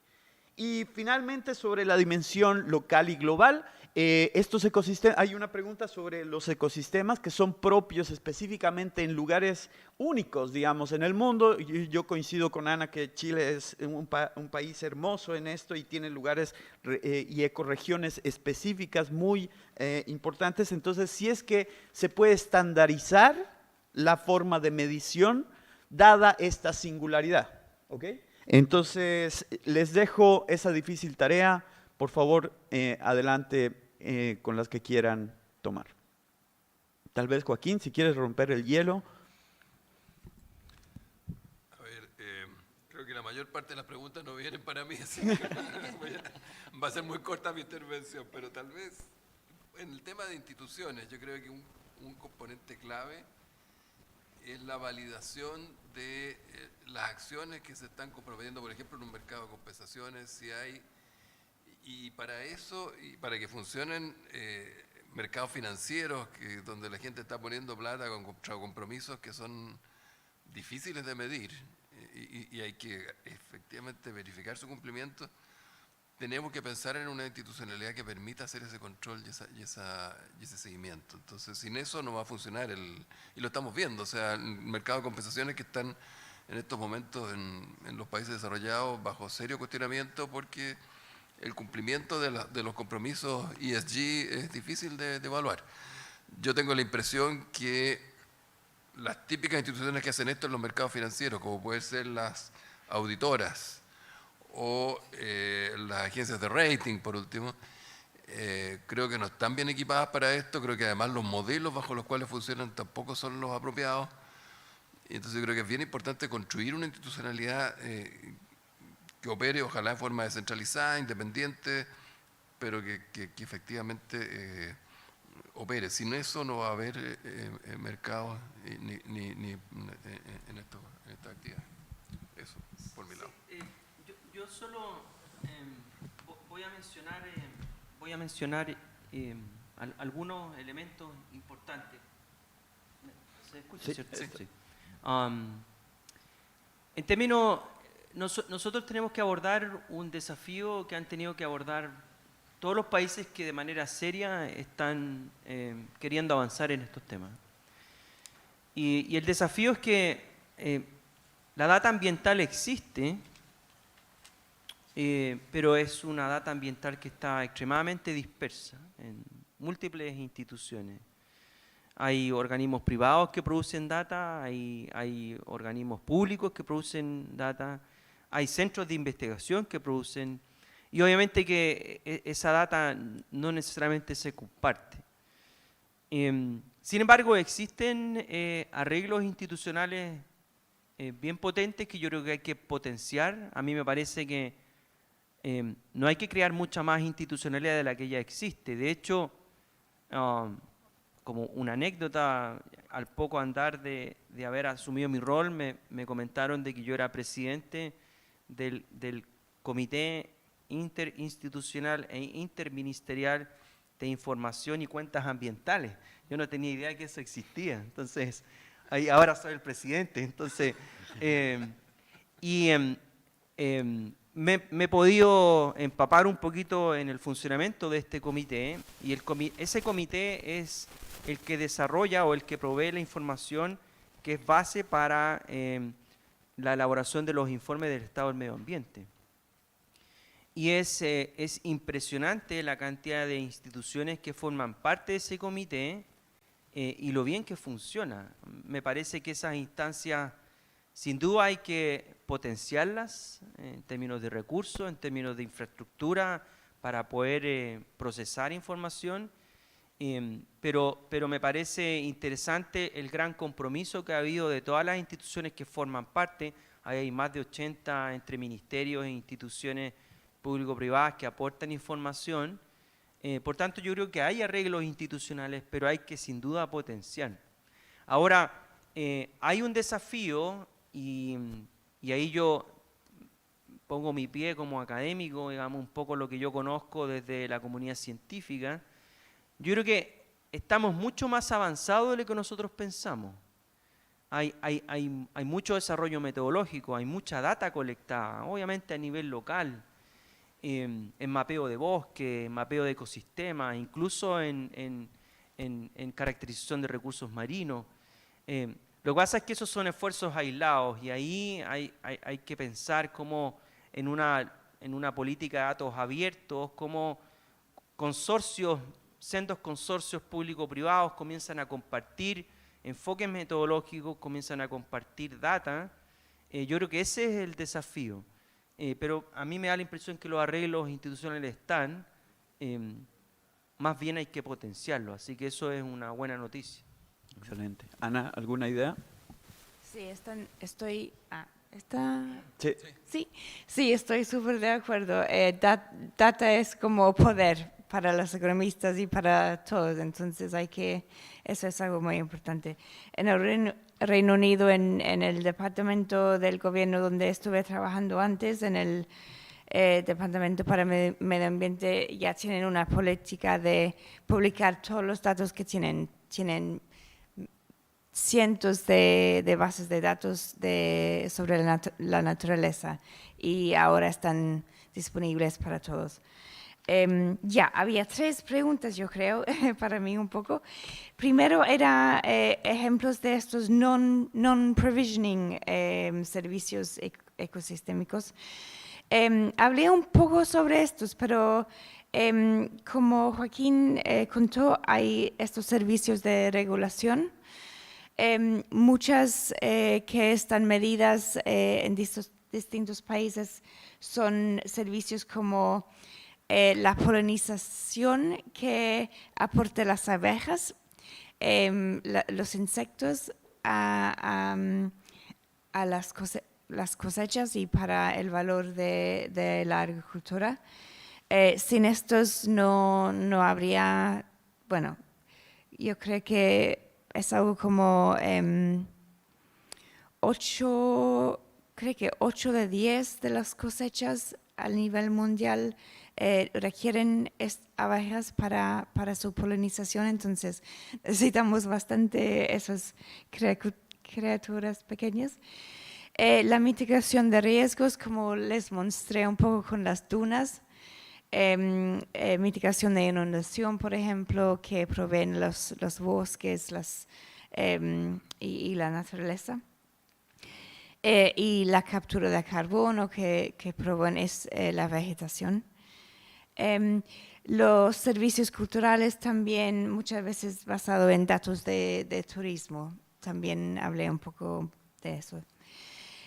Speaker 1: Y finalmente sobre la dimensión local y global, estos ecosistemas, hay una pregunta sobre los ecosistemas que son propios específicamente en lugares únicos, digamos, en el mundo. Yo coincido con Ana que Chile es un país hermoso en esto y tiene lugares y ecorregiones específicas muy importantes. Entonces, si es que se puede estandarizar la forma de medición dada esta singularidad, ¿ok? Entonces, les dejo esa difícil tarea. Por favor, adelante con las que quieran tomar. Tal vez, Joaquín, si quieres romper el hielo.
Speaker 3: A ver, creo que la mayor parte de las preguntas no vienen para mí, así que va a ser muy corta mi intervención, pero tal vez en el tema de instituciones, yo creo que un componente clave es la validación de las acciones que se están comprometiendo, por ejemplo, en un mercado de compensaciones, si hay, y para eso, y para que funcionen mercados financieros, donde la gente está poniendo plata contra compromisos que son difíciles de medir y hay que efectivamente verificar su cumplimiento, tenemos que pensar en una institucionalidad que permita hacer ese control y ese seguimiento. Entonces, sin eso no va a funcionar, y lo estamos viendo, o sea, el mercado de compensaciones que están en estos momentos en los países desarrollados bajo serio cuestionamiento porque el cumplimiento de los compromisos ESG es difícil de evaluar. Yo tengo la impresión que las típicas instituciones que hacen esto en los mercados financieros, como pueden ser las auditoras o las agencias de rating, por último, creo que no están bien equipadas para esto. Creo que además los modelos bajo los cuales funcionan tampoco son los apropiados. Y entonces creo que es bien importante construir una institucionalidad que opere, ojalá de forma descentralizada, independiente, pero que efectivamente opere. Sin eso no va a haber mercado ni en esta actividad. Eso, por mi lado.
Speaker 5: Yo solo voy a mencionar algunos elementos importantes. ¿Se escucha,
Speaker 1: Sí,
Speaker 5: cierto?
Speaker 1: sí.
Speaker 5: En términos, nosotros tenemos que abordar un desafío que han tenido que abordar todos los países que de manera seria están queriendo avanzar en estos temas. Y el desafío es que la data ambiental existe, pero es una data ambiental que está extremadamente dispersa en múltiples instituciones. Hay organismos privados que producen data, hay organismos públicos que producen data, hay centros de investigación que producen, y obviamente que esa data no necesariamente se comparte. Sin embargo, existen arreglos institucionales bien potentes que yo creo que hay que potenciar. A mí me parece que no hay que crear mucha más institucionalidad de la que ya existe. De hecho, como una anécdota, al poco andar de haber asumido mi rol, me comentaron de que yo era presidente del Comité Interinstitucional e Interministerial de Información y Cuentas Ambientales. Yo no tenía idea que eso existía, entonces, ahora soy el presidente. Entonces, me he podido empapar un poquito en el funcionamiento de este comité, y ese comité es el que desarrolla o el que provee la información que es base para la elaboración de los informes del estado del medio ambiente. Y es impresionante la cantidad de instituciones que forman parte de ese comité y lo bien que funciona. Me parece que esas instancias, sin duda, hay que potenciarlas en términos de recursos, en términos de infraestructura, para poder procesar información. Pero me parece interesante el gran compromiso que ha habido de todas las instituciones que forman parte. Hay más de 80 entre ministerios e instituciones público-privadas que aportan información. Por tanto, yo creo que hay arreglos institucionales, pero hay que sin duda potenciar. Ahora, hay un desafío, y ahí yo pongo mi pie como académico, digamos, un poco lo que yo conozco desde la comunidad científica. Yo creo que estamos mucho más avanzados de lo que nosotros pensamos. Hay mucho desarrollo metodológico, hay mucha data colectada, obviamente a nivel local, en mapeo de bosque, en mapeo de ecosistemas, incluso en caracterización de recursos marinos. Lo que pasa es que esos son esfuerzos aislados, y ahí hay que pensar cómo en una política de datos abiertos, cómo sendos consorcios público-privados comienzan a compartir enfoques metodológicos, comienzan a compartir data. Yo creo que ese es el desafío. Pero a mí me da la impresión que los arreglos institucionales están, más bien hay que potenciarlos, así que eso es una buena noticia.
Speaker 1: Excelente. Ana, ¿alguna idea?
Speaker 4: Sí,
Speaker 1: Sí.
Speaker 4: estoy súper de acuerdo. Data es como poder para los economistas y para todos, entonces eso es algo muy importante. En el Reino Unido, en el departamento del gobierno donde estuve trabajando antes, en el Departamento para Medio Ambiente, ya tienen una política de publicar todos los datos que tienen cientos de bases de datos sobre la naturaleza y ahora están disponibles para todos. Había 3 preguntas, yo creo, para mí un poco. Primero era ejemplos de estos non-provisioning servicios ecosistémicos. Hablé un poco sobre estos, pero como Joaquín contó, hay estos servicios de regulación, muchas que están medidas en distintos países son servicios como la polinización que aporta las abejas, los insectos a las cosechas y para el valor de la agricultura. Sin estos no habría, bueno, yo creo que es algo como 8 de 10 de las cosechas a nivel mundial requieren abejas para su polinización, entonces necesitamos bastante esas criaturas pequeñas. La mitigación de riesgos, como les mostré un poco con las dunas, mitigación de inundación, por ejemplo, que proveen los bosques y la naturaleza. Y la captura de carbono que proveen la vegetación. Los servicios culturales también muchas veces basados en datos de turismo. También hablé un poco de eso.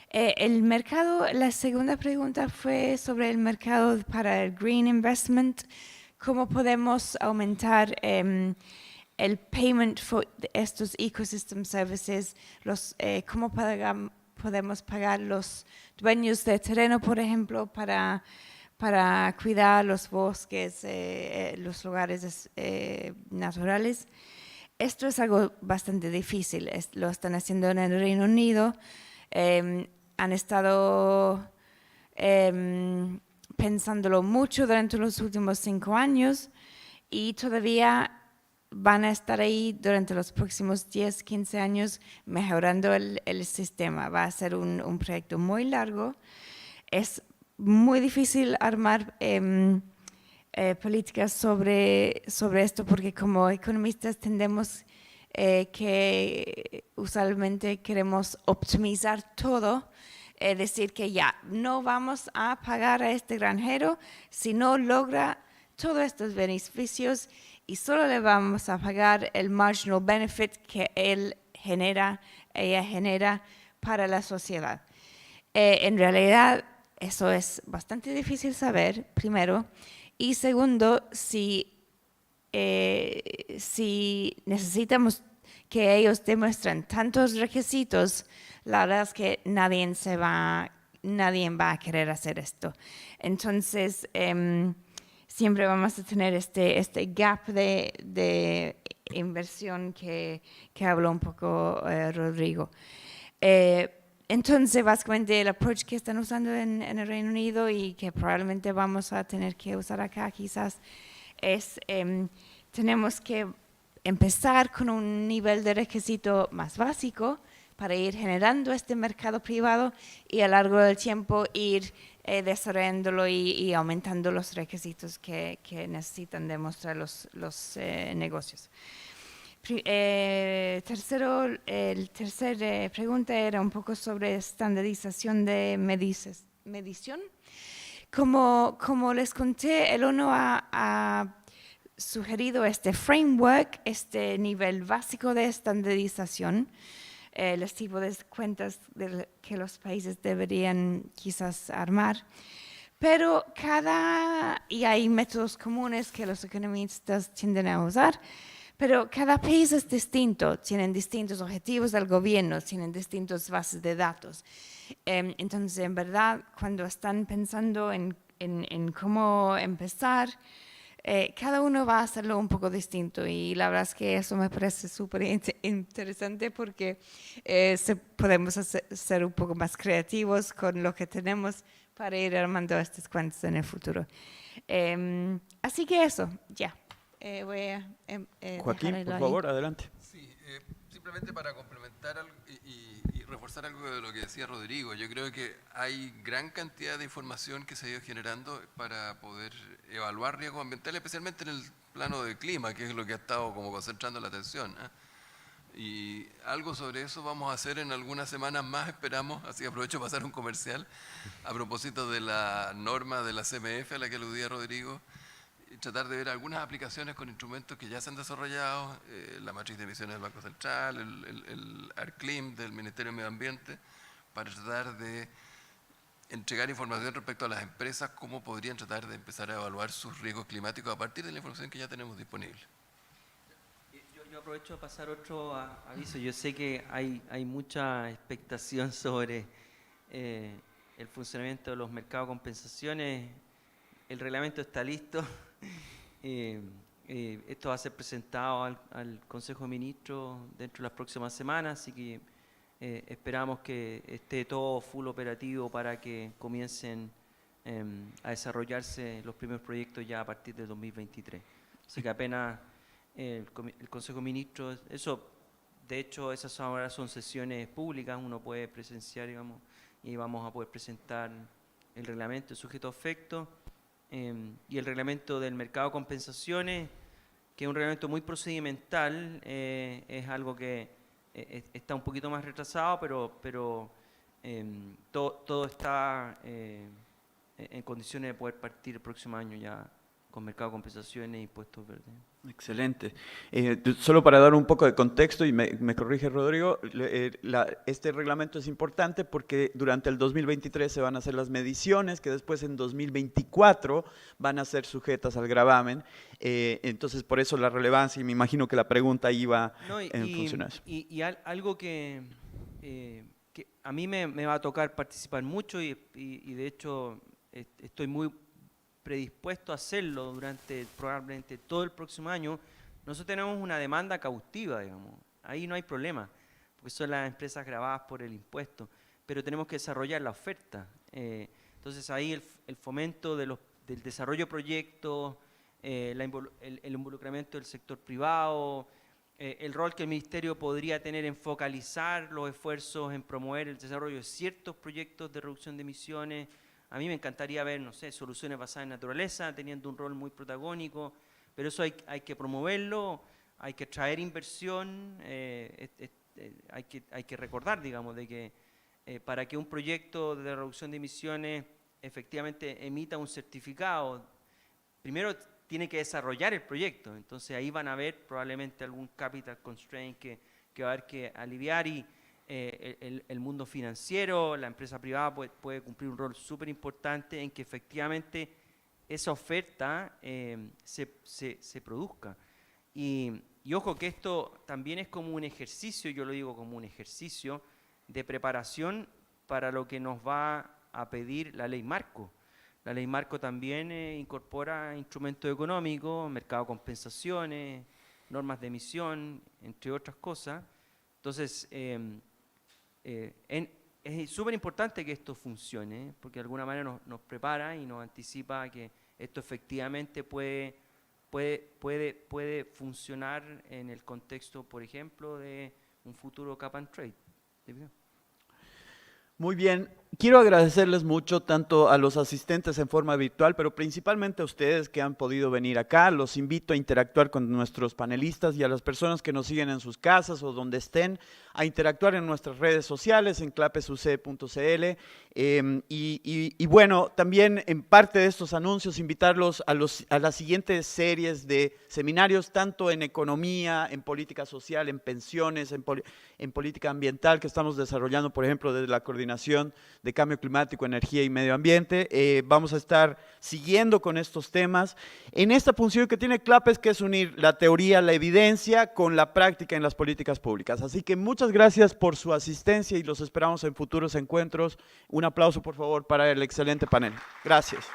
Speaker 4: El mercado, la segunda pregunta fue sobre el mercado para el green investment. ¿Cómo podemos aumentar el payment for estos ecosystem services? ¿Cómo podemos pagar los dueños de terreno, por ejemplo, para cuidar los bosques, los lugares naturales? Esto es algo bastante difícil. Lo están haciendo en el Reino Unido. Han estado pensándolo mucho durante los últimos 5 años y todavía van a estar ahí durante los próximos 10, 15 años mejorando el sistema. Va a ser un proyecto muy largo. Es muy difícil armar políticas sobre esto porque como economistas tendemos que usualmente queremos optimizar todo, decir que ya no vamos a pagar a este granjero si no logra todos estos beneficios y solo le vamos a pagar el marginal benefit que ella genera para la sociedad. En realidad eso es bastante difícil saber, primero, y segundo, si necesitamos que ellos demuestren tantos requisitos, la verdad es que nadie va a querer hacer esto. Entonces, siempre vamos a tener este gap de inversión que habló un poco Rodrigo. Entonces, básicamente, el approach que están usando en el Reino Unido y que probablemente vamos a tener que usar acá quizás es, tenemos que empezar con un nivel de requisito más básico para ir generando este mercado privado y a lo largo del tiempo ir desarrollándolo y aumentando los requisitos que necesitan demostrar los negocios. Tercera pregunta era un poco sobre estandarización de medición. Como les conté, el ONU ha sugerido este framework, este nivel básico de estandarización, los tipos de cuentas que los países deberían quizás armar, pero y hay métodos comunes que los economistas tienden a usar, pero cada país es distinto, tienen distintos objetivos del gobierno, tienen distintas bases de datos. Entonces, en verdad, cuando están pensando en cómo empezar, cada uno va a hacerlo un poco distinto y la verdad es que eso me parece súper interesante porque podemos ser un poco más creativos con lo que tenemos para ir armando estas cuentas en el futuro. Así que eso, ya. Voy a
Speaker 1: Joaquín, por favor, adelante.
Speaker 3: Sí, simplemente para complementar y reforzar algo de lo que decía Rodrigo, yo creo que hay gran cantidad de información que se ha ido generando para poder evaluar riesgos ambientales, especialmente en el plano del clima, que es lo que ha estado como concentrando la atención, ¿eh? Y algo sobre eso vamos a hacer en algunas semanas más, esperamos, así aprovecho para pasar un comercial, a propósito de la norma de la CMF a la que aludía Rodrigo, y tratar de ver algunas aplicaciones con instrumentos que ya se han desarrollado, la matriz de emisiones del Banco Central, el ARCLIM del Ministerio de Medio Ambiente, para tratar de entregar información respecto a las empresas, cómo podrían tratar de empezar a evaluar sus riesgos climáticos a partir de la información que ya tenemos disponible.
Speaker 5: Yo aprovecho a pasar otro aviso. Yo sé que hay mucha expectación sobre el funcionamiento de los mercados de compensaciones. El reglamento está listo. Esto va a ser presentado al Consejo de Ministros dentro de las próximas semanas, así que esperamos que esté todo full operativo para que comiencen a desarrollarse los primeros proyectos ya a partir de 2023. Así que apenas el Consejo de Ministros, de hecho esas ahora son sesiones públicas, uno puede presenciar, digamos, y vamos a poder presentar el reglamento sujeto a efecto y el reglamento del mercado de compensaciones, que es un reglamento muy procedimental, es algo que está un poquito más retrasado, pero todo está en condiciones de poder partir el próximo año ya con mercado de compensaciones y impuestos verdes.
Speaker 1: Excelente. Solo para dar un poco de contexto, y me corrige Rodrigo, este reglamento es importante porque durante el 2023 se van a hacer las mediciones que después en 2024 van a ser sujetas al gravamen. Entonces, por eso la relevancia, y me imagino que la pregunta iba en función a eso.
Speaker 5: Y algo que a mí me va a tocar participar mucho y de hecho estoy muy predispuesto a hacerlo durante probablemente todo el próximo año. Nosotros tenemos una demanda cautiva, digamos, ahí no hay problema, porque son las empresas gravadas por el impuesto, pero tenemos que desarrollar la oferta. Entonces ahí el fomento del desarrollo de proyectos, el involucramiento del sector privado, el rol que el Ministerio podría tener en focalizar los esfuerzos en promover el desarrollo de ciertos proyectos de reducción de emisiones. A mí me encantaría ver, no sé, soluciones basadas en naturaleza, teniendo un rol muy protagónico, pero eso hay que promoverlo, hay que traer inversión, hay que recordar, digamos, de que para que un proyecto de reducción de emisiones efectivamente emita un certificado, primero tiene que desarrollar el proyecto, entonces ahí van a haber probablemente algún capital constraint que va a haber que aliviar y el mundo financiero, la empresa privada puede cumplir un rol súper importante en que efectivamente esa oferta se produzca. Y ojo que esto también es como un ejercicio, yo lo digo como un ejercicio de preparación para lo que nos va a pedir la ley marco. La ley marco también incorpora instrumentos económicos, mercado de compensaciones, normas de emisión, entre otras cosas. Entonces, es súper importante que esto funcione, porque de alguna manera nos prepara y nos anticipa que esto efectivamente puede funcionar en el contexto, por ejemplo, de un futuro cap and trade.
Speaker 1: Muy bien, quiero agradecerles mucho tanto a los asistentes en forma virtual, pero principalmente a ustedes que han podido venir acá. Los invito a interactuar con nuestros panelistas y a las personas que nos siguen en sus casas o donde estén, a interactuar en nuestras redes sociales, en clapesuc.cl. Y bueno, también en parte de estos anuncios, invitarlos a las siguientes series de seminarios, tanto en economía, en política social, en pensiones, en política ambiental, que estamos desarrollando, por ejemplo, desde la Coordinación de Cambio Climático, Energía y Medio Ambiente. Vamos a estar siguiendo con estos temas en esta función que tiene CLAPES, que es unir la teoría, la evidencia con la práctica en las políticas públicas. Así que muchas gracias por su asistencia y los esperamos en futuros encuentros. Un aplauso, por favor, para el excelente panel. Gracias.